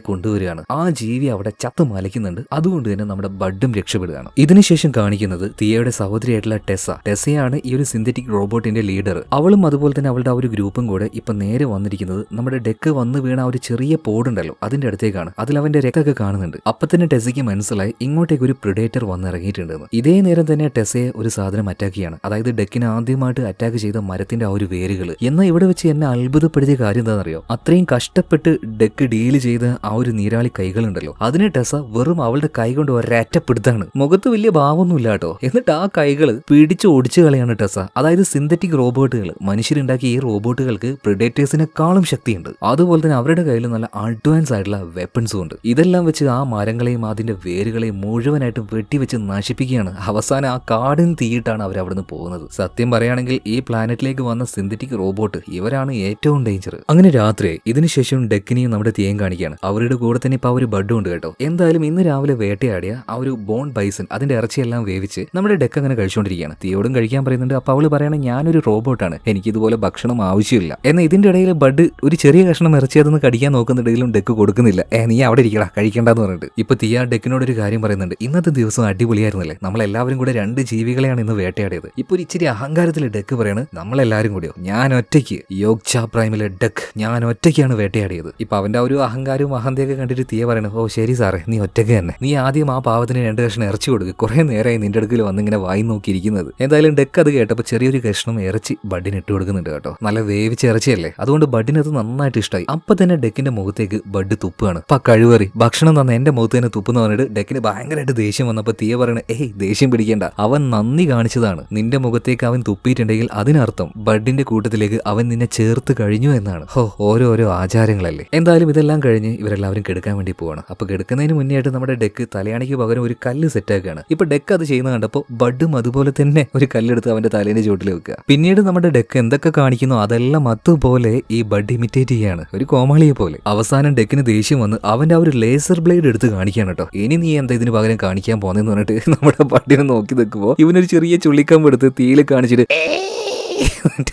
കൊണ്ടുവരികയാണ്. ആ ജീവി അവിടെ ചത്തു മലയ്ക്കുന്നുണ്ട്. അതുകൊണ്ട് തന്നെ നമ്മുടെ ബഡും രക്ഷപ്പെടുകയാണ്. ഇതിനുശേഷം കാണിക്കുന്നത് തിയയുടെ സഹോദരിയായിട്ടുള്ള ടെസയാണ് ഈ ഒരു സിന്തറ്റിക് റോബോട്ടിന്റെ ലീഡർ. അവളും അതുപോലെ തന്നെ അവളുടെ ആ ഒരു ഗ്രൂപ്പും കൂടെ ഇപ്പൊ നേരെ വന്നിരിക്കുന്നത് നമ്മുടെ ഡെക്ക് വന്ന് വീണ ആ ഒരു ചെറിയ പോടുണ്ടല്ലോ അതിന്റെ അടുത്തേക്കാണ്. അതിൽ അവന്റെ രക്തമൊക്കെ കാണുന്നുണ്ട്. അപ്പൊ തന്നെ ടെസയ്ക്ക് മനസ്സിലായി ഇങ്ങോട്ടേക്ക് ഒരു പ്രിഡേറ്റർ വന്നിറങ്ങിയിട്ടുണ്ടെന്ന്. ഇതേ നേരം തന്നെ ടെസയെ ഒരു സാധനം അറ്റാക്ക് ചെയ്യാണ്. അതായത് ഡെക്കിനെ ആദ്യമായിട്ട് അറ്റാക്ക് ചെയ്ത മരത്തിന്റെ ആ ഒരു വേരുകൾ. എന്നാൽ ഇവിടെ വെച്ച് എന്നെ അത്ഭുതപ്പെടുത്തിയ കാര്യം എന്താണെന്നറിയോ? അത്രയും കഷ്ടപ്പെട്ട് ഡെക്ക് ഡീൽ ചെയ്ത ആ ഒരു നീരാളി കൈകളുണ്ടല്ലോ അതിനെ ടെസ വെറും അവളുടെ കൈ കൊണ്ട് ഒരറ്റപ്പെടുത്താണ്. മുഖത്ത് വലിയ ഭാവമൊന്നുമില്ല കേട്ടോ. എന്നിട്ട് ആ കൈകള് പിടിച്ച് ഒടിച്ചു കളയാണ് ടെസ. അതായത് സിന്തറ്റിക് റോബോട്ടുകൾ, മനുഷ്യരുണ്ടാക്കിയ ഈ റോബോട്ടുകൾക്ക് പ്രിഡേറ്റേഴ്സിനെക്കാളും ശക്തിയുണ്ട്. അതുപോലെ തന്നെ അവരുടെ കയ്യിൽ നല്ല അഡ്വാൻസ് ആയിട്ടുള്ള വെപ്പൺസും ഉണ്ട്. ഇതെല്ലാം വെച്ച് ആ മരങ്ങളെയും അതിന്റെ വേരുകളെയും മുഴുവനായിട്ടും വെട്ടിവെച്ച് നശിപ്പിക്കുകയാണ്. അവസാനം ആ കാടിന് തീയിട്ടാണ് അവർ അവിടുന്ന് പോകുന്നത്. സത്യം പറയുകയാണെങ്കിൽ ഈ പ്ലാനറ്റിലേക്ക് വന്ന സിന്തറ്റിക് റോബോട്ട് ഇവരാണ് ഏറ്റവും ഡേഞ്ചർ. അങ്ങനെ രാത്രി ഇതിനുശേഷം ഡെക്കിനെയും നമ്മുടെ തീയും കാണിക്കുകയാണ്. അവരുടെ കൂടെ തന്നെ ഇപ്പൊ ഒരു ബഡും ഉണ്ട് കേട്ടോ. എന്തായാലും ഇന്ന് രാവിലെ വേട്ടയാടിയ ആ ഒരു ബോൺ ബൈസൺ അതിന്റെ ഇറച്ചിയെല്ലാം വേവിച്ച് നമ്മുടെ ഡെക്ക് അങ്ങനെ കഴിച്ചുകൊണ്ടിരിക്കുകയാണ്. തീയോടും കഴിക്കാൻ പറയുന്നുണ്ട്. അപ്പൊ അവള് പറയണ ഞാനൊരു റോബോട്ടാണ്, എനിക്ക് ഇതുപോലെ ഭക്ഷണം ആവശ്യമില്ല. എന്നാൽ ഇതിന്റെ ഇടയിൽ ബഡ് ഒരു ചെറിയ കഷ്ണം ഇറച്ചിയതെന്ന് കടിക്കാൻ നോക്കുന്നുണ്ടെങ്കിലും ഡെക്ക് കൊടുക്കുന്നില്ല. നീ അവിടെ ഇരിക്കടാ, കഴിക്കണ്ടെന്ന് പറഞ്ഞിട്ട്. ഇപ്പൊ തീയ ഡെക്കിനോട് ഒരു കാര്യം പറയുന്നുണ്ട്. ഇന്നത്തെ ദിവസം അടിപൊളിയായിരുന്നല്ലേ, നമ്മളെല്ലാവരും കൂടെ 2 ജീവികളെയാണ് ഇന്ന് വേട്ടയാടിയത്. ഇപ്പൊ ഒരു ഇച്ചിരി അഹങ്കാരത്തിൽ ഡെക്ക് പറയാണ് നമ്മളെല്ലാരും കൂടിയോ, ഞാൻ ഒറ്റയ്ക്ക് യോഗ്ച പ്രൈമിലെ ഡെക്ക് ഞാൻ ഒറ്റയ്ക്കാണ് വേട്ടയാടിയത്. ഇപ്പൊ അവന്റെ ആ ഒരു അഹങ്കാരവും അഹന്തയൊക്കെ കണ്ടിട്ട് തീയ പറയണ ഓ ശരി സാറേ, നീ ഒറ്റയ്ക്ക് തന്നെ. നീ ആദ്യം ആ പാവത്തിന് 2 കഷ്ണം ഇറച്ചി കൊടുക്കുക. കുറെ നേരമായി നിന്റെ അടുക്കൽ വന്നിങ്ങനെ വായി നോക്കിയിരിക്കുന്നത്. എന്തായാലും ഡെക്ക് അത് കേട്ടപ്പോൾ ചെറിയൊരു കഷ്ണം ഇറച്ചി ബഡിന് ഇട്ട് കൊടുക്കുന്നുണ്ട് കേട്ടോ. നല്ല വേവിച്ച ഇറച്ചിയല്ലേ, അതുകൊണ്ട് ബഡിന് അത് നന്നായിട്ട് ഇഷ്ടമായി. അപ്പൊ തന്നെ ഡെക്കിന്റെ മുഖത്തേക്ക് ബഡ് തുപ്പാണ്. അപ്പൊ കഴിവറി ഭക്ഷണം തന്ന എന്റെ മുഖത്ത് തന്നെ തുപ്പെന്ന് പറഞ്ഞിട്ട് ഡെക്കിന് ഭയങ്കരമായിട്ട് ദേഷ്യം വന്നപ്പോ തീയ പറയണ ദേഷ്യം പിടിക്കേണ്ട, അവൻ നന്ദി കാണിച്ചതാണ്. നിന്റെ മുഖത്തേക്ക് അവൻ തുപ്പിയിട്ടുണ്ടെങ്കിൽ അതിനർത്ഥം ബഡിന്റെ കൂട്ടത്തിലേക്ക് അവൻ നിന്നെ ചേർത്ത് കഴിഞ്ഞു എന്നാണ്. ഓരോരോ ആചാരങ്ങളല്ലേ. എന്തായാലും ഇതെല്ലാം കഴിഞ്ഞ് ഇവരെല്ലാവരും കെടുക്കാൻ വേണ്ടി പോവാണ്. അപ്പൊ കെടുക്കുന്നതിന് മുന്നേ ആയിട്ട് നമ്മുടെ ഡെക്ക് തലയാണിക്ക് പകരം ഒരു കല്ല് സെറ്റാക്കുകയാണ്. ഇപ്പൊ ഡെക്ക് അത് ചെയ്യുന്ന കണ്ടപ്പോൾ ബഡും അതുപോലെ തന്നെ ഒരു കല്ലെടുത്ത് അവന്റെ തലേന്റെ ചുവട്ടിൽ വെക്കുക. പിന്നീട് നമ്മുടെ ഡെക്ക് എന്തൊക്കെ കാണിക്കുന്നോ അതെല്ലാം അതുപോലെ ഈ ബഡ് ഇമിറ്റേറ്റ് ചെയ്യാണ്, ഒരു കോമാളിയെ പോലെ. അവസാനം ഡെക്കിന് ദേഷ്യം വന്ന് അവന്റെ ആ ഒരു ലേസർ ബ്ലേഡ് എടുത്ത് കാണിക്കാണ് കേട്ടോ. ഇനി നീ എന്താ ഇതിന് പകരം കാണിക്കാൻ പോന്നെന്ന് പറഞ്ഞിട്ട് നമ്മുടെ ബഡിനെ നോക്കി നിൽക്കുമ്പോ ഇവനൊരു ചെറിയ ചുള്ളിക്കമ്പ് എടുത്ത് തീയിൽ കാണിച്ചിട്ട്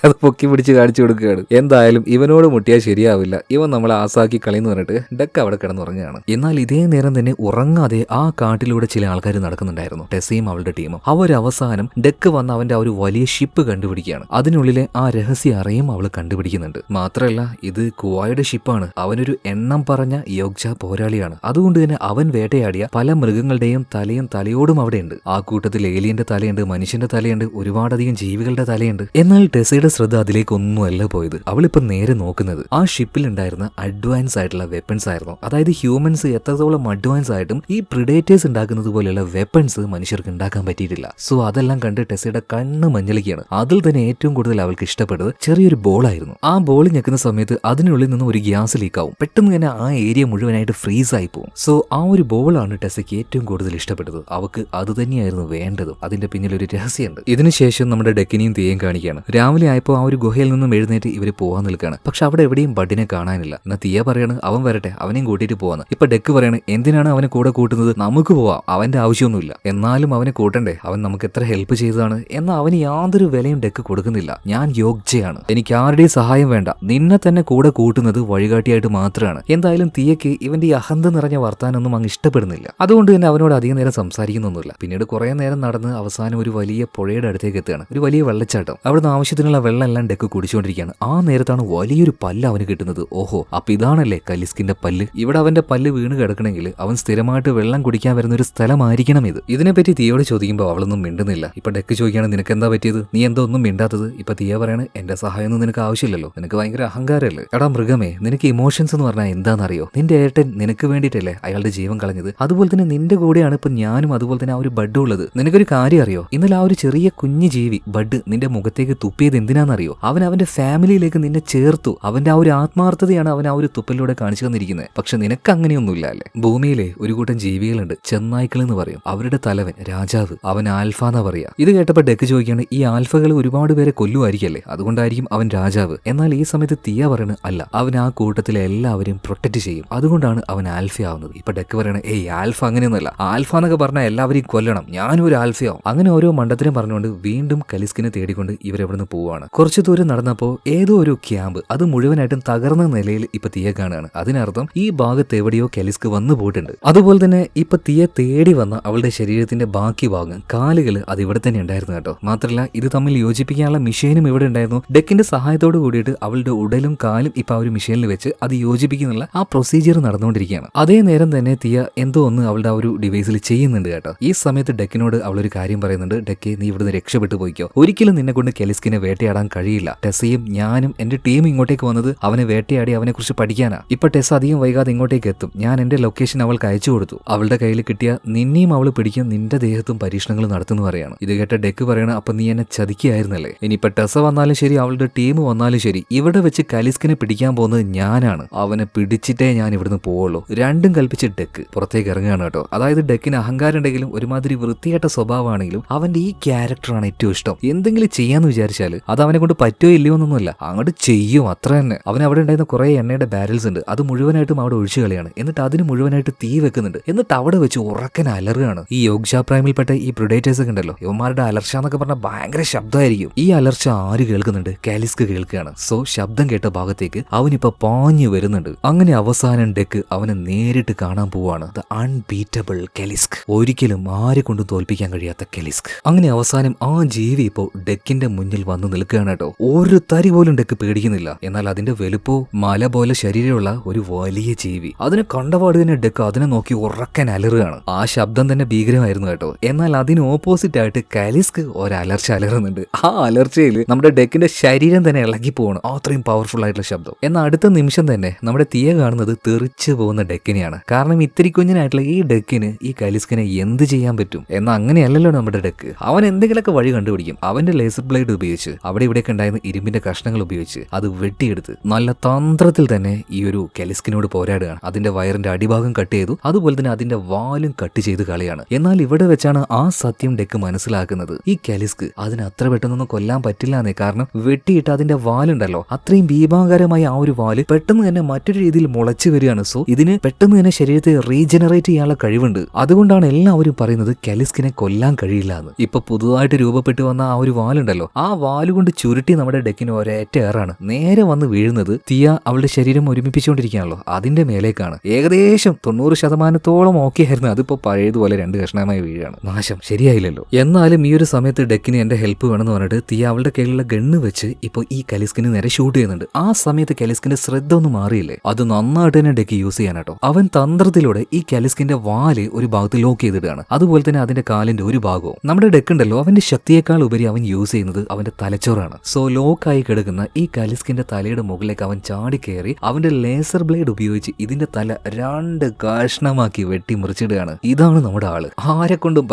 അത് പൊക്കി പിടിച്ച് കാണിച്ചു കൊടുക്കുകയാണ്. എന്തായാലും ഇവനോട് മുട്ടിയാൽ ശരിയാവില്ല, ഇവൻ നമ്മളെ ആസാക്കി കളിന്ന് പറഞ്ഞിട്ട് ഡെക്ക് അവിടെ കിടന്നുറങ്ങുകയാണ്. എന്നാൽ ഇതേ നേരം തന്നെ ഉറങ്ങാതെ ആ കാട്ടിലൂടെ ചില ആൾക്കാർ നടക്കുന്നുണ്ടായിരുന്നു. ടെസയും അവളുടെ ടീമും. അവരവസാനം ഡെക്ക് വന്ന് അവന്റെ ആ ഒരു വലിയ ഷിപ്പ് കണ്ടുപിടിക്കുകയാണ്. അതിനുള്ളിലെ ആ രഹസ്യ അറയും അവൾ കണ്ടുപിടിക്കുന്നുണ്ട്. മാത്രമല്ല ഇത് കുവായുടെ ഷിപ്പാണ്. അവനൊരു എണ്ണം പറഞ്ഞ യോഗ്ച പോരാളിയാണ്. അതുകൊണ്ട് തന്നെ അവൻ വേട്ടയാടിയ പല മൃഗങ്ങളുടെയും തലയും തലയോടും അവിടെയുണ്ട്. ആ കൂട്ടത്തിൽ ഏലിയന്റെ തലയുണ്ട്, മനുഷ്യന്റെ തലയുണ്ട്, ഒരുപാടധികം ജീവികളുടെ തലയുണ്ട്. എന്നാൽ ടെസയുടെ ശ്രദ്ധ അതിലേക്കൊന്നുമല്ല പോയത്. അവളിപ്പോ നേരെ നോക്കുന്നത് ആ ഷിപ്പിൽ ഉണ്ടായിരുന്ന അഡ്വാൻസ് ആയിട്ടുള്ള വെപ്പൺസ് ആയിരുന്നു. അതായത് ഹ്യൂമൻസ് എത്രത്തോളം അഡ്വാൻസ് ആയിട്ടും ഈ പ്രിഡേറ്റേഴ്സ് ഉണ്ടാക്കുന്നത് പോലെയുള്ള വെപ്പൺസ് മനുഷ്യർക്ക് ഉണ്ടാക്കാൻ പറ്റിയിട്ടില്ല. സോ അതെല്ലാം കണ്ട് ടെസയുടെ കണ്ണ് മഞ്ഞളിക്കുകയാണ്. അതിൽ തന്നെ ഏറ്റവും കൂടുതൽ അവൾക്ക് ഇഷ്ടപ്പെട്ടത് ചെറിയൊരു ബോളായിരുന്നു. ആ ബോൾ ഞെക്കുന്ന സമയത്ത് അതിനുള്ളിൽ നിന്ന് ഒരു ഗ്യാസ് ലീക്ക് ആവും. പെട്ടെന്ന് തന്നെ ആ ഏരിയ മുഴുവനായിട്ട് ഫ്രീസ് ആയി പോകും. സോ ആ ഒരു ബോളാണ് ടെസയ്ക്ക് ഏറ്റവും കൂടുതൽ ഇഷ്ടപ്പെട്ടത്. അവൾക്ക് അത് തന്നെയായിരുന്നു വേണ്ടതും. അതിന്റെ പിന്നിൽ ഒരു രഹസ്യമുണ്ട്. ഇതിനുശേഷം നമ്മുടെ ഡെക്കിനെയും തീയും കാണിക്കുകയാണ്. രാവിലെ ആയപ്പോൾ ആ ഒരു ഗുഹയിൽ നിന്നും എഴുന്നേറ്റ് ഇവര് പോകാൻ നിൽക്കുകയാണ്. പക്ഷെ അവിടെ എവിടെയും ബഡിനെ കാണാനില്ല. എന്നാൽ തീയ പറയാണ് അവൻ വരട്ടെ, അവനെയും കൂട്ടിയിട്ട് പോവാന്ന്. ഇപ്പൊ ഡെക്ക് പറയാണ് എന്തിനാണ് അവനെ കൂടെ കൂട്ടുന്നത്, നമുക്ക് പോവാം, അവന്റെ ആവശ്യമൊന്നുമില്ല. എന്നാലും അവനെ കൂട്ടണ്ടേ, അവൻ നമുക്ക് എത്ര ഹെൽപ്പ് ചെയ്തതാണ്. എന്നാൽ അവന് യാതൊരു വിലയും ഡെക്ക് കൊടുക്കുന്നില്ല. ഞാൻ യോഗ്ചയാണ്, എനിക്ക് ആരുടെയും സഹായം വേണ്ട, നിന്നെ തന്നെ കൂടെ കൂട്ടുന്നത് വഴികാട്ടിയായിട്ട് മാത്രമാണ്. എന്തായാലും തീയക്ക് ഇവന്റെ ഈ അഹന്ത നിറഞ്ഞ വർത്താനൊന്നും അങ്ങ് ഇഷ്ടപ്പെടുന്നില്ല. അതുകൊണ്ട് തന്നെ അവനോട് അധികം നേരം സംസാരിക്കുന്നൊന്നുമില്ല. പിന്നീട് കുറെ നേരം നടന്ന് അവസാനം ഒരു വലിയ പുഴയുടെ അടുത്തേക്ക് എത്തുകയാണ്. ഒരു വലിയ വെള്ളച്ചാട്ടം. അവിടുന്ന് ആവശ്യത്തിനുള്ള വെള്ളം എല്ലാം ഡെക്ക് കുടിച്ചുകൊണ്ടിരിക്കുകയാണ്. ആ നേരത്താണ് വലിയൊരു പല്ല് അവന് കിട്ടുന്നത്. ഓഹോ, അപ്പൊ ഇതാണല്ലേ കലിസ്കിന്റെ പല്ല്. ഇവിടെ അവന്റെ പല്ല് വീണ് കിടക്കണമെങ്കിൽ അവൻ സ്ഥിരമായിട്ട് വെള്ളം കുടിക്കാൻ വരുന്ന ഒരു സ്ഥലമായിരിക്കണം ഇത്. ഇതിനെപ്പറ്റി തീയോട് ചോദിക്കുമ്പോൾ അവളൊന്നും മിണ്ടുന്നില്ല. ഇപ്പൊ ഡെക്ക് ചോദിക്കുകയാണ് നിനക്ക് എന്താ പറ്റിയത്, നീ എന്തോ ഒന്നും മിണ്ടാത്തത്. ഇപ്പൊ തീയ പറയാണ് എന്റെ സഹായമൊന്നും നിനക്ക് ആവശ്യമില്ലല്ലോ, നിനക്ക് ഭയങ്കര അഹങ്കാരമല്ലേ. എടാ മൃഗമേ, നിനക്ക് ഇമോഷൻസ് എന്ന് പറഞ്ഞാൽ എന്താണെന്നറിയോ? നിന്റെ ഏട്ടൻ നിനക്ക് വേണ്ടിയിട്ടല്ലേ അയാളുടെ ജീവൻ കളഞ്ഞത്. അതുപോലെ തന്നെ നിന്റെ കൂടെയാണ് ഇപ്പൊ ഞാനും അതുപോലെ തന്നെ ആ ഒരു ബഡ് ഉള്ളത്. നിനക്കൊരു കാര്യം അറിയോ, ഇന്നലെ ആ ഒരു ചെറിയ കുഞ്ഞു ജീവി ബഡ് നിന്റെ മുഖത്തേക്ക് തുപ്പിയത് എന്തിനാണെന്നറിയോ? അവൻ അവന്റെ ഫാമിലിയിലേക്ക് നിന്നെ ചേർത്തു. അവന്റെ ആ ഒരു ആത്മാർത്ഥതയാണ് അവൻ ആ ഒരു തുപ്പലിലൂടെ കാണിച്ചു തന്നിരിക്കുന്നത്. പക്ഷെ നിനക്ക് അങ്ങനെയൊന്നുമില്ല അല്ലേ. ഭൂമിയിലെ ഒരു കൂട്ടം ജീവികളുണ്ട്, ചെന്നായ്ക്കൾ എന്ന് പറയും. അവരുടെ തലവൻ രാജാവ്, അവൻ ആൽഫ എന്നാ പറയാ. ഇത് കേട്ടപ്പോൾ ഡെക്ക് ചോദിക്കുകയാണ് ഈ ആൽഫകൾ ഒരുപാട് പേരെ കൊല്ലുമായിരിക്കല്ലേ, അതുകൊണ്ടായിരിക്കും അവൻ രാജാവ്. എന്നാൽ ഈ സമയത്ത് തീയ പറയണ അല്ല, അവൻ ആ കൂട്ടത്തിലെ എല്ലാവരെയും പ്രൊട്ടക്ട് ചെയ്യും, അതുകൊണ്ടാണ് അവൻ ആൽഫ ആവുന്നത്. ഇപ്പൊ ഡെക്ക് പറയണ ആൽഫ അങ്ങനെയൊന്നുമല്ല, ആൽഫ എന്നൊക്കെ പറഞ്ഞാൽ എല്ലാവരെയും കൊല്ലണം, ഞാനും ഒരു ആൽഫയാവും. അങ്ങനെ ഓരോ മണ്ടത്തിനും പറഞ്ഞുകൊണ്ട് വീണ്ടും കലിസ്കിനെ തേടിക്കൊണ്ട് ഇവരെ അവിടുന്ന് പോവാണ്. കുറച്ചു ദൂരം നടന്നപ്പോൾ ഏതോ ഒരു ക്യാമ്പ് അത് മുഴുവനായിട്ടും തകർന്ന നിലയിൽ ഇപ്പൊ തിയെ കാണുകയാണ്. അതിനർത്ഥം ഈ ഭാഗത്ത് എവിടെയോ കെലിസ്ക് വന്നു പോയിട്ടുണ്ട്. അതുപോലെ തന്നെ ഇപ്പൊ തിയെ തേടി വന്ന അവളുടെ ശരീരത്തിന്റെ ബാക്കി ഭാഗം കാലുകൾ അത് ഇവിടെ തന്നെ ഉണ്ടായിരുന്നു കേട്ടോ. മാത്രമല്ല ഇത് തമ്മിൽ യോജിപ്പിക്കാനുള്ള മിഷീനും ഇവിടെ ഉണ്ടായിരുന്നു. ഡെക്കിന്റെ സഹായത്തോട് കൂടിയിട്ട് അവളുടെ ഉടലും കാലും ഇപ്പൊ ആ ഒരു മിഷീനിൽ വെച്ച് അത് യോജിപ്പിക്കുന്നുള്ള ആ പ്രൊസീജിയർ നടന്നുകൊണ്ടിരിക്കുകയാണ്. അതേ നേരം തന്നെ തിയ എന്തോ ഒന്ന് അവളുടെ ആ ഒരു ഡിവൈസിൽ ചെയ്യുന്നുണ്ട് കേട്ടോ. ഈ സമയത്ത് ഡെക്കിനോട് അവളൊരു കാര്യം പറയുന്നുണ്ട്. ഡെക്കെ, നീ ഇവിടുന്ന് രക്ഷപ്പെട്ടു പോയിക്കോ. ഒരിക്കലും നിന്നെ കൊണ്ട് കെലിസ്കിനെ വേട്ടയാടാൻ കഴിയില്ല. ടെസയും ഞാനും എന്റെ ടീം ഇങ്ങോട്ടേക്ക് വന്നത് അവനെ വേട്ടയാടി അവനെ കുറിച്ച് പഠിക്കാനാ. ഇപ്പൊ ടെസ അധികം വൈകാതെ ഇങ്ങോട്ടേക്ക് എത്തും. ഞാൻ എന്റെ ലൊക്കേഷൻ അവൾക്ക് അയച്ചു കൊടുത്തു. അവളുടെ കയ്യിൽ കിട്ടിയ നിന്നെയും അവൾ പിടിക്കാൻ നിന്റെ ദേഹത്തും പരീക്ഷണങ്ങൾ നടത്തുന്നു പറയാണ്. ഇത് കേട്ട ഡെക്ക് പറയണ, അപ്പൊ നീ എന്നെ ചതിക്കുകയായിരുന്നല്ലേ. ഇനിയിപ്പൊ ടെസ വന്നാലും ശരി അവളുടെ ടീം വന്നാലും ശരി ഇവിടെ വെച്ച് കലിസ്കിനെ പിടിക്കാൻ പോകുന്നത് ഞാനാണ്. അവനെ പിടിച്ചിട്ടേ ഞാൻ ഇവിടുന്ന് പോവുള്ളൂ. രണ്ടും കൽപ്പിച്ച് ഡെക്ക് പുറത്തേക്ക് ഇറങ്ങുകയാണ് കേട്ടോ. അതായത് ഡെക്കിന് അഹങ്കാരം ഉണ്ടെങ്കിലും ഒരുമാതിരി വൃത്തിയായിട്ട സ്വഭാവമാണെങ്കിലും അവന്റെ ഈ ക്യാരക്ടറാണ് ഏറ്റവും ഇഷ്ടം. എന്തെങ്കിലും ചെയ്യാന്ന് വിചാരിച്ചാൽ അത് അവനെ കൊണ്ട് പറ്റുമോ ഇല്ലയോ എന്നൊന്നുമല്ല, അങ്ങോട്ട് ചെയ്യും, അത്ര തന്നെ. അവൻ അവിടെ ഉണ്ടായിരുന്ന കുറെ എണ്ണയുടെ ബാരൽസ് ഉണ്ട്, അത് മുഴുവനായിട്ടും അവിടെ ഒഴിച്ചു കളിയാണ്. എന്നിട്ട് അതിന് മുഴുവനായിട്ട് തീ വെക്കുന്നുണ്ട്. എന്നിട്ട് അവിടെ വെച്ച് ഉറക്കൻ അലറുകയാണ്. ഈ യോഗ്ഷ പ്രൈമിൽപ്പെട്ട ഈ പ്രിഡേറ്റേഴ്സ് ഒക്കെ ഉണ്ടല്ലോ, ഇവന്മാരുടെ അലർച്ച എന്നൊക്കെ പറഞ്ഞാൽ ഭയങ്കര ശബ്ദമായിരിക്കും. ഈ അലർച്ച ആര് കേൾക്കുന്നുണ്ട്? കെലിസ്ക് കേൾക്കുകയാണ്. സോ ശബ്ദം കേട്ട ഭാഗത്തേക്ക് അവനിപ്പോ പാഞ്ഞു വരുന്നുണ്ട്. അങ്ങനെ അവസാനം ഡെക്ക് അവനെ നേരിട്ട് കാണാൻ പോവാണ്. ദ അൺബീറ്റബിൾ കെലിസ്ക്, ഒരിക്കലും ആരെ കൊണ്ടും തോൽപ്പിക്കാൻ കഴിയാത്ത കെലിസ്ക്. അങ്ങനെ അവസാനം ആ ജീവി ഇപ്പോ ഡെക്കിന്റെ മുന്നിൽ വന്ന് നിൽക്കുകയാണ് കേട്ടോ. ഒരു തരി പോലും ഡെക്ക് പേടിക്കുന്നില്ല. എന്നാൽ അതിന്റെ വലുപ്പോ മല പോലെ ശരീരമുള്ള ഒരു വലിയ ജീവി. അതിനെ കണ്ടപാട് തന്നെ ഡെക്ക് അതിനെ നോക്കി ഉറക്കൻ അലറുകയാണ്. ആ ശബ്ദം തന്നെ ഭീകരമായിരുന്നു കേട്ടോ. എന്നാൽ അതിന് ഓപ്പോസിറ്റ് ആയിട്ട് കെലിസ്ക് ഒരലർച്ച അലറുന്നുണ്ട്. ആ അലർച്ചയിൽ നമ്മുടെ ഡെക്കിന്റെ ശരീരം തന്നെ ഇളകി പോകണം, അത്രയും പവർഫുൾ ആയിട്ടുള്ള ശബ്ദം. എന്നാൽ അടുത്ത നിമിഷം തന്നെ നമ്മുടെ തിയ കാണുന്നത് തെറിച്ചു പോകുന്ന ഡെക്കിനെയാണ്. കാരണം ഇത്തിരി കുഞ്ഞനായിട്ടുള്ള ഈ ഡെക്കിന് ഈ കലിസ്കിനെ എന്ത് ചെയ്യാൻ പറ്റും? എന്നാൽ അങ്ങനെയല്ലല്ലോ നമ്മുടെ ഡെക്ക്. അവൻ എന്തെങ്കിലുമൊക്കെ വഴി കണ്ടുപിടിക്കും. അവന്റെ ലേസർ ബ്ലേഡ് ഉപയോഗിച്ച് അവിടെ ഇവിടെയൊക്കെ ഉണ്ടായിരുന്ന ഇരുമ്പിന്റെ കഷ്ണങ്ങൾ ഉപയോഗിച്ച് അത് വെട്ടിയെടുത്ത് നല്ല തന്ത്രത്തിൽ തന്നെ ഈ ഒരു കെലിസ്കിനോട് പോരാടുകയാണ്. അതിന്റെ വയറിന്റെ അടിഭാഗം കട്ട് ചെയ്തു, അതുപോലെ തന്നെ അതിന്റെ വാലും കട്ട് ചെയ്ത് കളയാണ്. എന്നാൽ ഇവിടെ വെച്ചാണ് ആ സത്യം ഡെക്ക് മനസ്സിലാക്കുന്നത്. ഈ കെലിസ്ക് അതിന് അത്ര പെട്ടെന്നൊന്നും കൊല്ലാൻ പറ്റില്ല എന്നേ. കാരണം വെട്ടിയിട്ട് അതിന്റെ വാലുണ്ടല്ലോ, അത്രയും ഭീമാകാരമായ ആ ഒരു വാല് പെട്ടെന്ന് തന്നെ മറ്റൊരു രീതിയിൽ മുളച്ചു വരികയാണ്. സോ ഇതിന് പെട്ടെന്ന് തന്നെ ശരീരത്തെ റീജനറേറ്റ് ചെയ്യാനുള്ള കഴിവുണ്ട്. അതുകൊണ്ടാണ് എല്ലാവരും പറയുന്നത് കെലിസ്കിനെ കൊല്ലാൻ കഴിയില്ല എന്ന്. ഇപ്പൊ പുതുതായിട്ട് രൂപപ്പെട്ടു വന്ന ആ ഒരു വാലുണ്ടല്ലോ, ആ വാലുകൊണ്ട് ചുരുട്ടി നമ്മുടെ ഡെക്കിന് ഒരേറ്റ ഏറാണ്. നേരെ വന്ന് വീഴുന്നത് തിയ അവളുടെ ശരീരം ഒരുമിപ്പിച്ചുകൊണ്ടിരിക്കുകയാണല്ലോ അതിന്റെ മേലേക്കാണ്. ഏകദേശം 90% ഓക്കെ ആയിരുന്നു. അതിപ്പോ പഴയതുപോലെ 2 കഷ്ണമായി വീഴാണ്. നാശം, ശരിയായില്ലല്ലോ. എന്നാലും ഈ ഒരു സമയത്ത് ഡെക്കിന് എന്റെ ഹെൽപ്പ് വേണമെന്ന് പറഞ്ഞിട്ട് തിയ അവളുടെ കയ്യിലുള്ള ഗണ്ണ് വെച്ച് ഇപ്പൊ ഈ കലിസ്കിന് നേരെ ഷൂട്ട് ചെയ്യുന്നുണ്ട്. ആ സമയത്ത് കലിസ്കിന്റെ ശ്രദ്ധ ഒന്ന് മാറിയില്ലേ, അത് നന്നായിട്ട് തന്നെ ഡെക്ക് യൂസ് ചെയ്യാനാട്ടോ. അവൻ തന്ത്രത്തിലൂടെ ഈ കലിസ്കിന്റെ വാല് ഒരു ഭാഗത്ത് ലോക്ക് ചെയ്തിടുകയാണ്. അതുപോലെ തന്നെ അതിന്റെ കാലിന്റെ ഒരു ഭാഗവും. നമ്മുടെ ഡെക്ക് ഉണ്ടല്ലോ, അവന്റെ ശക്തിയേക്കാൾ ഉപരി അവൻ യൂസ് ചെയ്യുന്നത് അവന്റെ തലച്ചോറാണ്. സോ ലോക്കായി കിടക്കുന്ന ഈ കലിസ്കിന്റെ തലയുടെ മുകളിലേക്ക് അവൻ ചാടി കയറി അവന്റെ ലേസർ ബ്ലേഡ് ഉപയോഗിച്ച് ഇതിന്റെ തല 2 കഷ്ണമാക്കി വെട്ടി മുറിച്ചിടുകയാണ്. ഇതാണ് നമ്മുടെ ആള്. ആരെ കൊണ്ടും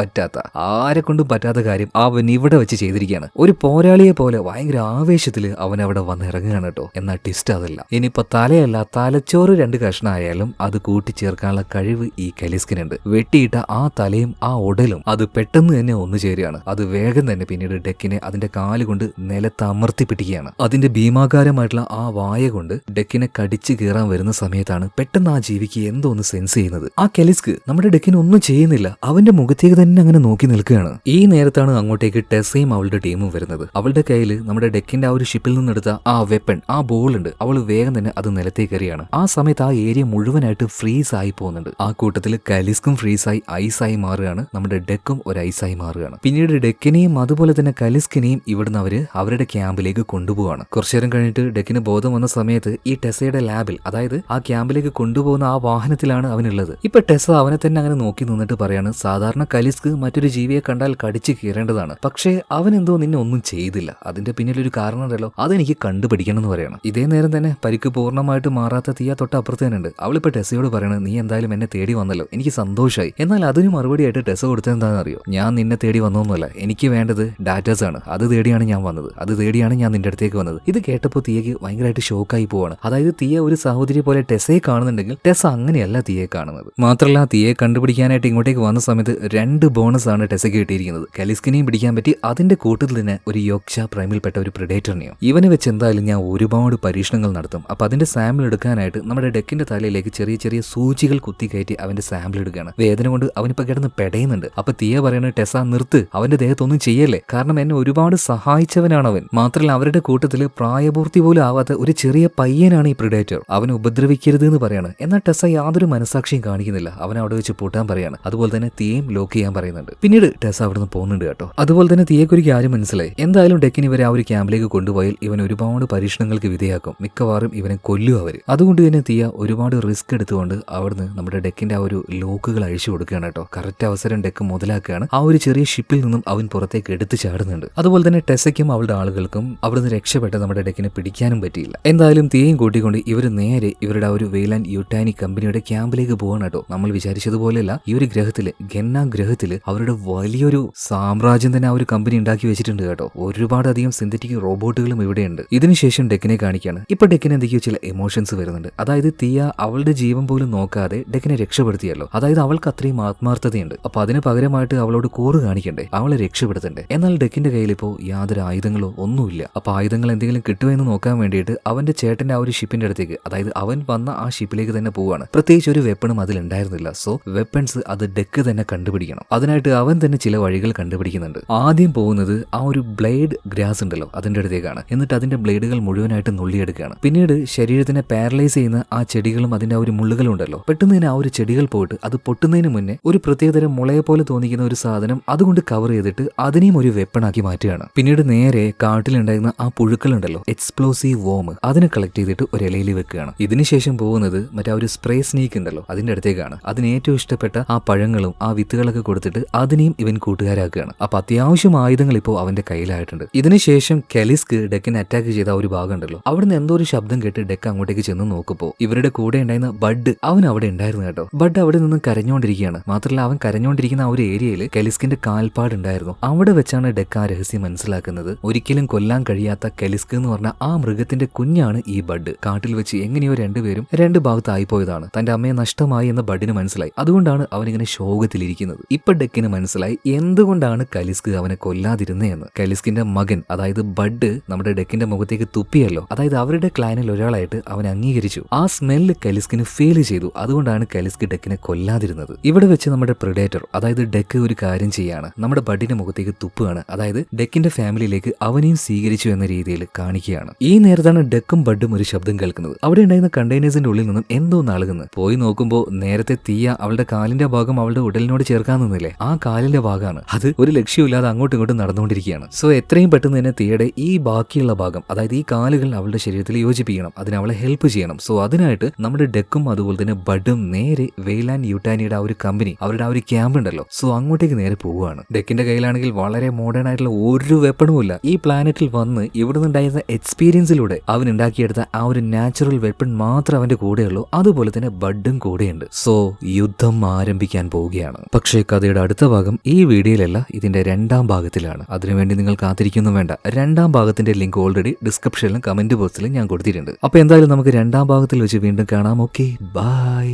പറ്റാത്ത കാര്യം അവൻ ഇവിടെ വെച്ച് ചെയ്തിരിക്കുകയാണ്. ഒരു പോരാളിയെ പോലെ ഭയങ്കര ആവേശത്തില് അവൻ അവിടെ വന്ന് ഇറങ്ങുകയാണ് കേട്ടോ. എന്നാൽ ട്വിസ്റ്റ് അതല്ല. ഇനിയിപ്പോ തലയല്ല, തലച്ചോറ് 2 കഷ്ണമായാലും അത് കൂട്ടിച്ചേർക്കാനുള്ള കഴിവ് ഈ കലിസ്കിനുണ്ട്. വെട്ടിയിട്ട ആ തലയും ആ ഉടലും അത് പെട്ടെന്ന് തന്നെ ഒന്നു ചേരുകയാണ്. അത് വേഗം തന്നെ പിന്നീട് ഡെക്കിനെ അതിന്റെ കാലുകൊണ്ട് നിലത്ത് അമർത്തിപ്പിടിക്കുകയാണ്. അതിന്റെ ഭീമാകാരമായിട്ടുള്ള ആ വായ കൊണ്ട് ഡെക്കിനെ കടിച്ചു കീറാൻ വരുന്ന സമയത്താണ് പെട്ടെന്ന് ആ ജീവിക്ക് എന്തോ ഒന്ന് സെൻസ് ചെയ്യുന്നത്. ആ കെലിസ്ക് നമ്മുടെ ഡെക്കിന് ഒന്നും ചെയ്യുന്നില്ല, അവന്റെ മുഖത്തേക്ക് തന്നെ അങ്ങനെ നോക്കി നിൽക്കുകയാണ്. ഈ നേരത്താണ് അങ്ങോട്ടേക്ക് ടെസയും അവളുടെ ടീമും വരുന്നത്. അവളുടെ കയ്യിൽ നമ്മുടെ ഡെക്കിന്റെ ആ ഒരു ഷിപ്പിൽ നിന്നെടുത്ത ആ വെപ്പൺ, ആ ബോൾ ഉണ്ട്. അവൾ വേഗം തന്നെ അത് നിലത്തേക്ക് എറിയാണ്. ആ സമയത്ത് ആ ഏരിയ മുഴുവനായിട്ട് ഫ്രീസ് ആയി പോകുന്നുണ്ട്. ആ കൂട്ടത്തിൽ കലിസ്കും ഫ്രീസായി ഐസായി മാറുകയാണ്. നമ്മുടെ ഡെക്കും ഒരു ഐസായി മാറുകയാണ്. പിന്നീട് ഡെക്കിനെയും അതുപോലെ തന്നെ കലിസ്കിനെയും ഇവിടുന്ന് അവരുടെ ക്യാമ്പിലേക്ക് കൊണ്ടുപോവാണ്. കുറച്ചു നേരം കഴിഞ്ഞിട്ട് ഡെക്കിന് ബോധം വന്ന സമയത്ത് ഈ ടെസയുടെ ലാബിൽ, അതായത് ആ ക്യാമ്പിലേക്ക് കൊണ്ടുപോകുന്ന ആ വാഹനത്തിലാണ് അവനുള്ളത്. ഇപ്പൊ ടെസ അവനെ തന്നെ അങ്ങനെ നോക്കി നിന്നിട്ട് പറയാണ്, സാധാരണ കലിസ്ക് മറ്റൊരു ജീവിയെ കണ്ടാൽ കടിച്ചു കീറേണ്ടതാണ്, പക്ഷേ അവൻ എന്തോ നിന്നെ ഒന്നും ചെയ്തില്ല. അതിന്റെ പിന്നിലൊരു കാരണം ഉണ്ടല്ലോ, അതെനിക്ക് കണ്ടുപിടിക്കണം എന്ന് പറയണം. ഇതേ നേരം തന്നെ പരിക്ക് പൂർണ്ണമായിട്ട് മാറാത്ത തീയ തൊട്ടപ്പുറത്ത് തന്നെ ഉണ്ട്. അവളിപ്പോ ടെസയോട് പറയണത്, നീ എന്തായാലും എന്നെ തേടി വന്നല്ലോ, എനിക്ക് സന്തോഷമായി. എന്നാൽ അതിന് മറുപടിയായിട്ട് ടെസ കൊടുത്തതെന്താണെന്ന് അറിയോ? ഞാൻ നിന്നെ തേടി വന്നൊന്നുമല്ല, എനിക്ക് വേണ്ടത് ഡാറ്റാസ് ആണ്. അത് തേടിയാണ് ഞാൻ വന്നത്, അത് തേടിയാണ് ഞാൻ നിന്റെ അടുത്തേക്ക് വന്നത്. ഇത് കേട്ടപ്പോൾ തീയക്ക് ഭയങ്കരമായിട്ട് ഷോക്കായി പോവാണ്. അതായത് തീയ ഒരു സഹോദരി പോലെ ടെസയെ കാണുന്നുണ്ടെങ്കിൽ ടെസ അങ്ങനെയല്ല തീയെ കാണുന്നത്. മാത്രമല്ല തീയെ കണ്ടുപിടിക്കാനായിട്ട് ഇങ്ങോട്ടേക്ക് വന്ന സമയത്ത് 2 ബോണസ് ആണ് ടെസയ്ക്ക് കിട്ടിയിരിക്കുന്നത്. കലിസ്കിനെയും പിടിക്കാൻ പറ്റി, അതിന്റെ കൂട്ടത്തിൽ തന്നെ ഒരു യോഗ്ഷ പ്രൈമിൽപ്പെട്ട ഒരു പ്രിഡേറ്ററിനെയോ. ഇവനെ വെച്ച് എന്തായാലും ഞാൻ ഒരുപാട് പരീക്ഷണങ്ങൾ നടത്തും. അപ്പൊ അതിന്റെ സാമ്പിൾ എടുക്കാനായിട്ട് നമ്മുടെ ഡെക്കിന്റെ തലയിലേക്ക് ചെറിയ ചെറിയ സൂചികൾ കുത്തിക്കയറ്റി അവന്റെ സാമ്പിൾ എടുക്കുകയാണ്. വേദന കൊണ്ട് അവനിപ്പോ കിടന്ന് പെടയുന്നുണ്ട്. അപ്പൊ തീയ പറയുന്നത്, ടെസ നിർത്ത്, അവന്റെ ദേഹത്തൊന്നും ചെയ്യല്ലേ, കാരണം എന്നെ ഒരുപാട് സഹായിച്ചവനാണ് അവൻ. മാത്രമല്ല അവരുടെ കൂട്ടത്തിൽ പ്രായപൂർത്തി പോലും ആവാത്ത ഒരു ചെറിയ പയ്യനാണ് ഈ പ്രിഡേറ്റർ. അവനെ ഉപദ്രവിക്കരുത് എന്ന് പറയാണ്. എന്നാൽ ടെസ യാതൊരു മനസാക്ഷിയും കാണിക്കുന്നില്ല. അവൻ അവിടെ വെച്ച് പൂട്ടാൻ പറയാണ്. അതുപോലെ തന്നെ തീയും ലോക്ക് ചെയ്യാൻ പറയുന്നുണ്ട്. പിന്നീട് ടെസ അവിടെ നിന്ന് പോകുന്നുണ്ട് കേട്ടോ. അതുപോലെ തന്നെ തീയെക്കൊരു കാര്യം മനസ്സിലായി. എന്തായാലും ഡെക്കിന് ഇവരെ ആ ഒരു ക്യാമ്പിലേക്ക് കൊണ്ടുപോയാൽ ഇവൻ ഒരുപാട് പരീക്ഷണങ്ങൾക്ക് വിധേയാക്കും. മിക്കവാറും ഇവനെ കൊല്ലും അവര്. അതുകൊണ്ട് തന്നെ തീയ ഒരുപാട് റിസ്ക് എടുത്തുകൊണ്ട് അവിടുന്ന് നമ്മുടെ ഡെക്കിന്റെ ആ ഒരു ലോക്കുകൾ അഴിച്ചു കൊടുക്കുകയാണ് കേട്ടോ. കറക്റ്റ് അവസരം ഡെക്ക് മുതലാക്കുകയാണ്. ആ ഒരു ചെറിയ ഷിപ്പിൽ നിന്നും അവൻ പുറത്തേക്ക് എടുത്തു ചാടുന്നുണ്ട്. അതുപോലെ തന്നെ ടെസയ്ക്കും അവളുടെ ആളുകൾക്കും അവിടുന്ന് രക്ഷപ്പെട്ട് നമ്മുടെ ഡെക്കിനെ പിടിക്കാനും പറ്റിയില്ല. എന്തായാലും തീയും കൂട്ടിക്കൊണ്ട് ഇവർ നേരെ ഇവരുടെ ആ ഒരു വെയ്ലാൻഡ് യൂട്ടാനി കമ്പനിയുടെ ക്യാമ്പിലേക്ക് പോകണം കേട്ടോ. നമ്മൾ വിചാരിച്ചതുപോലെയല്ല, ഈ ഒരു ഗ്രഹത്തില് ഗന്ന ഗ്രഹത്തില് അവരുടെ വലിയൊരു സാമ്രാജ്യം തന്നെ ആ ഒരു കമ്പനി ഉണ്ടാക്കി വെച്ചിട്ടുണ്ട് കേട്ടോ. ഒരുപാട് അധികം സിന്തറ്റിക് റോബോട്ടുകളും ഇവിടെയുണ്ട്. ഇതിനുശേഷം ഡെക്കിനെ കാണിക്കുകയാണ്. ഇപ്പൊ ഡെക്കിന് എന്തൊക്കെയോ ചില എമോഷൻസ് വരുന്നുണ്ട്. അതായത് തീയ അവളുടെ ജീവൻ പോലും നോക്കാതെ ഡെക്കിനെ രക്ഷപ്പെടുത്തിയല്ലോ. അതായത് അവൾക്ക് അത്രയും ആത്മാർത്ഥതയുണ്ട്. അപ്പൊ അതിന് പകരമായിട്ട് അവളോട് കൂറ് കാണിക്കണ്ടേ, അവളെ രക്ഷപ്പെടുത്തണ്ടേ. എന്നാൽ ഡെക്കിന്റെ കയ്യിൽ ഇപ്പോ യാതൊരു ആയുധങ്ങളോ ഒന്നുമില്ല. അപ്പൊ ആയുധങ്ങൾ എന്തെങ്കിലും കിട്ടുമെന്ന് നോക്കാൻ വേണ്ടിയിട്ട് അവന്റെ ചേട്ടന്റെ ആ ഒരു ഷിപ്പിന്റെ അടുത്തേക്ക്, അതായത് അവൻ വന്ന ആ ഷിപ്പിലേക്ക് തന്നെ പോവാണ്. പ്രത്യേകിച്ച് ഒരു വെപ്പണും അതിലുണ്ടായിരുന്നില്ല. സോ വെപ്പൺസ് അത് ഡെക്ക് തന്നെ കണ്ടുപിടിക്കണം. അതിനായിട്ട് അവൻ തന്നെ ചില വഴികൾ കണ്ടുപിടിക്കുന്നുണ്ട്. ആദ്യം പോകുന്നത് ആ ഒരു ബ്ലേഡ് ഗ്രാസ് ഉണ്ടല്ലോ അതിന്റെ അടുത്തേക്കാണ്. എന്നിട്ട് അതിന്റെ ബ്ലേഡുകൾ മുഴുവനായിട്ട് നുള്ളിയെടുക്കുകയാണ്. പിന്നീട് ശരീരത്തിനെ പാരലൈസ് ചെയ്യുന്ന ആ ചെടികളും അതിന്റെ ആ ഒരു മുള്ളുകളും ഉണ്ടല്ലോ, പെട്ടെന്ന് തന്നെ ആ ഒരു ചെടികൾ പോയിട്ട് അത് പൊട്ടുന്നതിന് മുന്നേ ഒരു പ്രത്യേകതരം മുളയെ പോലെ തോന്നിക്കുന്ന ഒരു സാധനം അതുകൊണ്ട് കവർ ചെയ്തിട്ട് അതിനെയും ഒരു വെപ്പണാക്കി മാറ്റുകയാണ്. പിന്നീട് നേരെ കാട്ടിലുണ്ടായിരുന്ന ആ പുഴുക്കളുണ്ടല്ലോ, എക്സ്പ്ലോസീവ് വോം, അതിനെ കളക്ട് ചെയ്തിട്ട് ഒരു ഇലയിൽ വെക്കുകയാണ്. ഇതിനുശേഷം പോകുന്നത് മറ്റേ ഒരു സ്പ്രേ സ്നേക്ക് ഉണ്ടല്ലോ അതിന്റെ അടുത്തേക്കാണ്. അതിന് ഏറ്റവും ഇഷ്ടപ്പെട്ട ആ പഴങ്ങളും ആ വിത്തുകളൊക്കെ കൊടുത്തിട്ട് അതിനെയും ഇവൻ കൂട്ടുകാരാക്കുകയാണ്. അപ്പൊ അത്യാവശ്യം ആയുധങ്ങൾ ഇപ്പോൾ അവന്റെ കയ്യിലായിട്ടുണ്ട്. ഇതിനുശേഷം കെലിസ്ക് ഡെക്കിനെ അറ്റാക്ക് ചെയ്ത ആ ഒരു ഭാഗം ഉണ്ടല്ലോ, അവിടുന്ന് എന്തോ ഒരു ശബ്ദം കേട്ട് ഡെക്ക് അങ്ങോട്ടേക്ക് ചെന്ന് നോക്കുമ്പോൾ ഇവരുടെ കൂടെ ഉണ്ടായിരുന്ന ബഡ് അവൻ അവിടെ ഉണ്ടായിരുന്നു കേട്ടോ. ബഡ് അവിടെ നിന്നും കരഞ്ഞുകൊണ്ടിരിക്കുകയാണ്. മാത്രമല്ല അവൻ കരഞ്ഞുകൊണ്ടിരിക്കുന്ന ആ ഒരു ഏരിയയിൽ കെലിസ്കിന്റെ കാൽപ്പാടുണ്ടായിരുന്നു. അവിടെ വെച്ചാണ് ഡെക്ക് ആ രഹസ്യം മനസ്സിലാക്കുന്നത്. ഒരിക്കലും കൊല്ലാൻ കഴിയാത്ത കെലിസ്ക് എന്ന് പറഞ്ഞ ആ മൃഗത്തിന്റെ കുഞ്ഞാണ് ഈ ബഡ്. കാട്ടിൽ വെച്ച് എങ്ങനെയോ രണ്ടുപേരും രണ്ട് ഭാഗത്തായി പോയതാണ്. തന്റെ അമ്മയെ നഷ്ടമായി എന്ന് ബഡിന് മനസ്സിലായി. അതുകൊണ്ടാണ് അവനിങ്ങനെ ശോകത്തിലിരിക്കുന്നത്. ഇപ്പൊ ഡെക്കിന് മനസ്സിലായി എന്തുകൊണ്ടാണ് കലിസ്ക് അവനെ കൊല്ലാതിരുന്നതെന്ന്. കലിസ്കിന്റെ മകൻ അതായത് ബഡ് നമ്മുടെ ഡെക്കിന്റെ മുഖത്തേക്ക് തുപ്പിയല്ലോ. അതായത് അവരുടെ ക്ലൈനിൽ ഒരാളായിട്ട് അവൻ അംഗീകരിച്ചു. ആ സ്മെല്ല് കലിസ്കിന് ഫീൽ ചെയ്തു. അതുകൊണ്ടാണ് കലിസ്ക് ഡെക്കിനെ കൊല്ലാതിരുന്നത്. ഇവിടെ വെച്ച് നമ്മുടെ പ്രിഡേറ്റർ അതായത് ഡെക്ക് ഒരു കാര്യം ചെയ്യാണ്, നമ്മുടെ ബഡിന്റെ മുഖത്തേക്ക് തുപ്പുകയാണ്. അതായത് ഡെക്കിന്റെ ഫാമിലിയിലേക്ക് അവനെയും സ്വീകരിച്ചു എന്ന രീതിയിൽ കാണിക്കുകയാണ്. ഈ നേരത്താണ് ഡെക്കും ബഡും ഒരു ശബ്ദം കേൾക്കുന്നത്. അവിടെ ഉണ്ടായിരുന്ന കണ്ടെയ്നേഴ്സിന്റെ ഉള്ളിൽ നിന്നും എന്തോ നൽകുന്നത്. പോയി നോക്കുമ്പോൾ നേരത്തെ തീയ അവളുടെ കാലിന്റെ ഭാഗം അവളുടെ ഉടലിനോട് ചേർക്കാൻ നിന്നില്ലേ, ആ കാലിന്റെ ഭാഗമാണ്. അത് ഒരു ലക്ഷ്യമില്ലാതെ അങ്ങോട്ടും ഇങ്ങോട്ടും നടന്നുകൊണ്ടിരിക്കുകയാണ്. സോ എത്രയും പെട്ടെന്ന് തന്നെ തീയുടെ ഈ ബാക്കിയുള്ള ഭാഗം അതായത് ഈ കാലുകൾ അവളുടെ ശരീരത്തിൽ യോജിപ്പിക്കണം. അതിന് അവളെ ഹെൽപ്പ് ചെയ്യണം. സോ അതിനായിട്ട് നമ്മുടെ ഡെക്കും അതുപോലെ തന്നെ ബഡും നേരെ വെയ്ലാൻഡ് യൂട്ടാനിയുടെ ആ ഒരു കമ്പനി അവരുടെ ആ ഒരു ക്യാമ്പ് ഉണ്ടല്ലോ, സോ അങ്ങോട്ടേക്ക് നേരെ പോവുകയാണ്. ഡെക്കിന്റെ കയ്യിലാണെങ്കിൽ വളരെ മോഡേൺ ആയിട്ടുള്ള ഒരു വെപ്പണും ഇല്ല. ഈ പ്ലാനറ്റിൽ വന്ന് ഇവിടെ നിന്നുണ്ടായിരുന്ന എക്സ്പീരിയൻസിലൂടെ അവൻ ഉണ്ടാക്കിയെടുത്ത ആ ഒരു നാച്ചുറൽ വെപ്പൺ മാത്രം അവന്റെ കൂടെയുള്ളൂ. അതുപോലെ തന്നെ ബഡും കൂടെയുണ്ട്. സോ യുദ്ധം ആരംഭിക്കാൻ പോവുകയാണ്. പക്ഷേ കഥയുടെ അടുത്ത ഭാഗം ഈ വീഡിയോയിലല്ല, ഇതിന്റെ രണ്ടാം ഭാഗത്തിലാണ്. അതിനുവേണ്ടി നിങ്ങൾ കാത്തിരിക്കുന്നു വേണ്ട. രണ്ടാം ഭാഗത്തിന്റെ ലിങ്ക് ഓൾറെഡി ഡിസ്ക്രിപ്ഷനിലും കമന്റ് ബോക്സിലും ഞാൻ കൊടുത്തിട്ടുണ്ട്. അപ്പൊ എന്തായാലും നമുക്ക് രണ്ടാം ഭാഗത്തിൽ വെച്ച് വീണ്ടും കാണാം. Okay, by.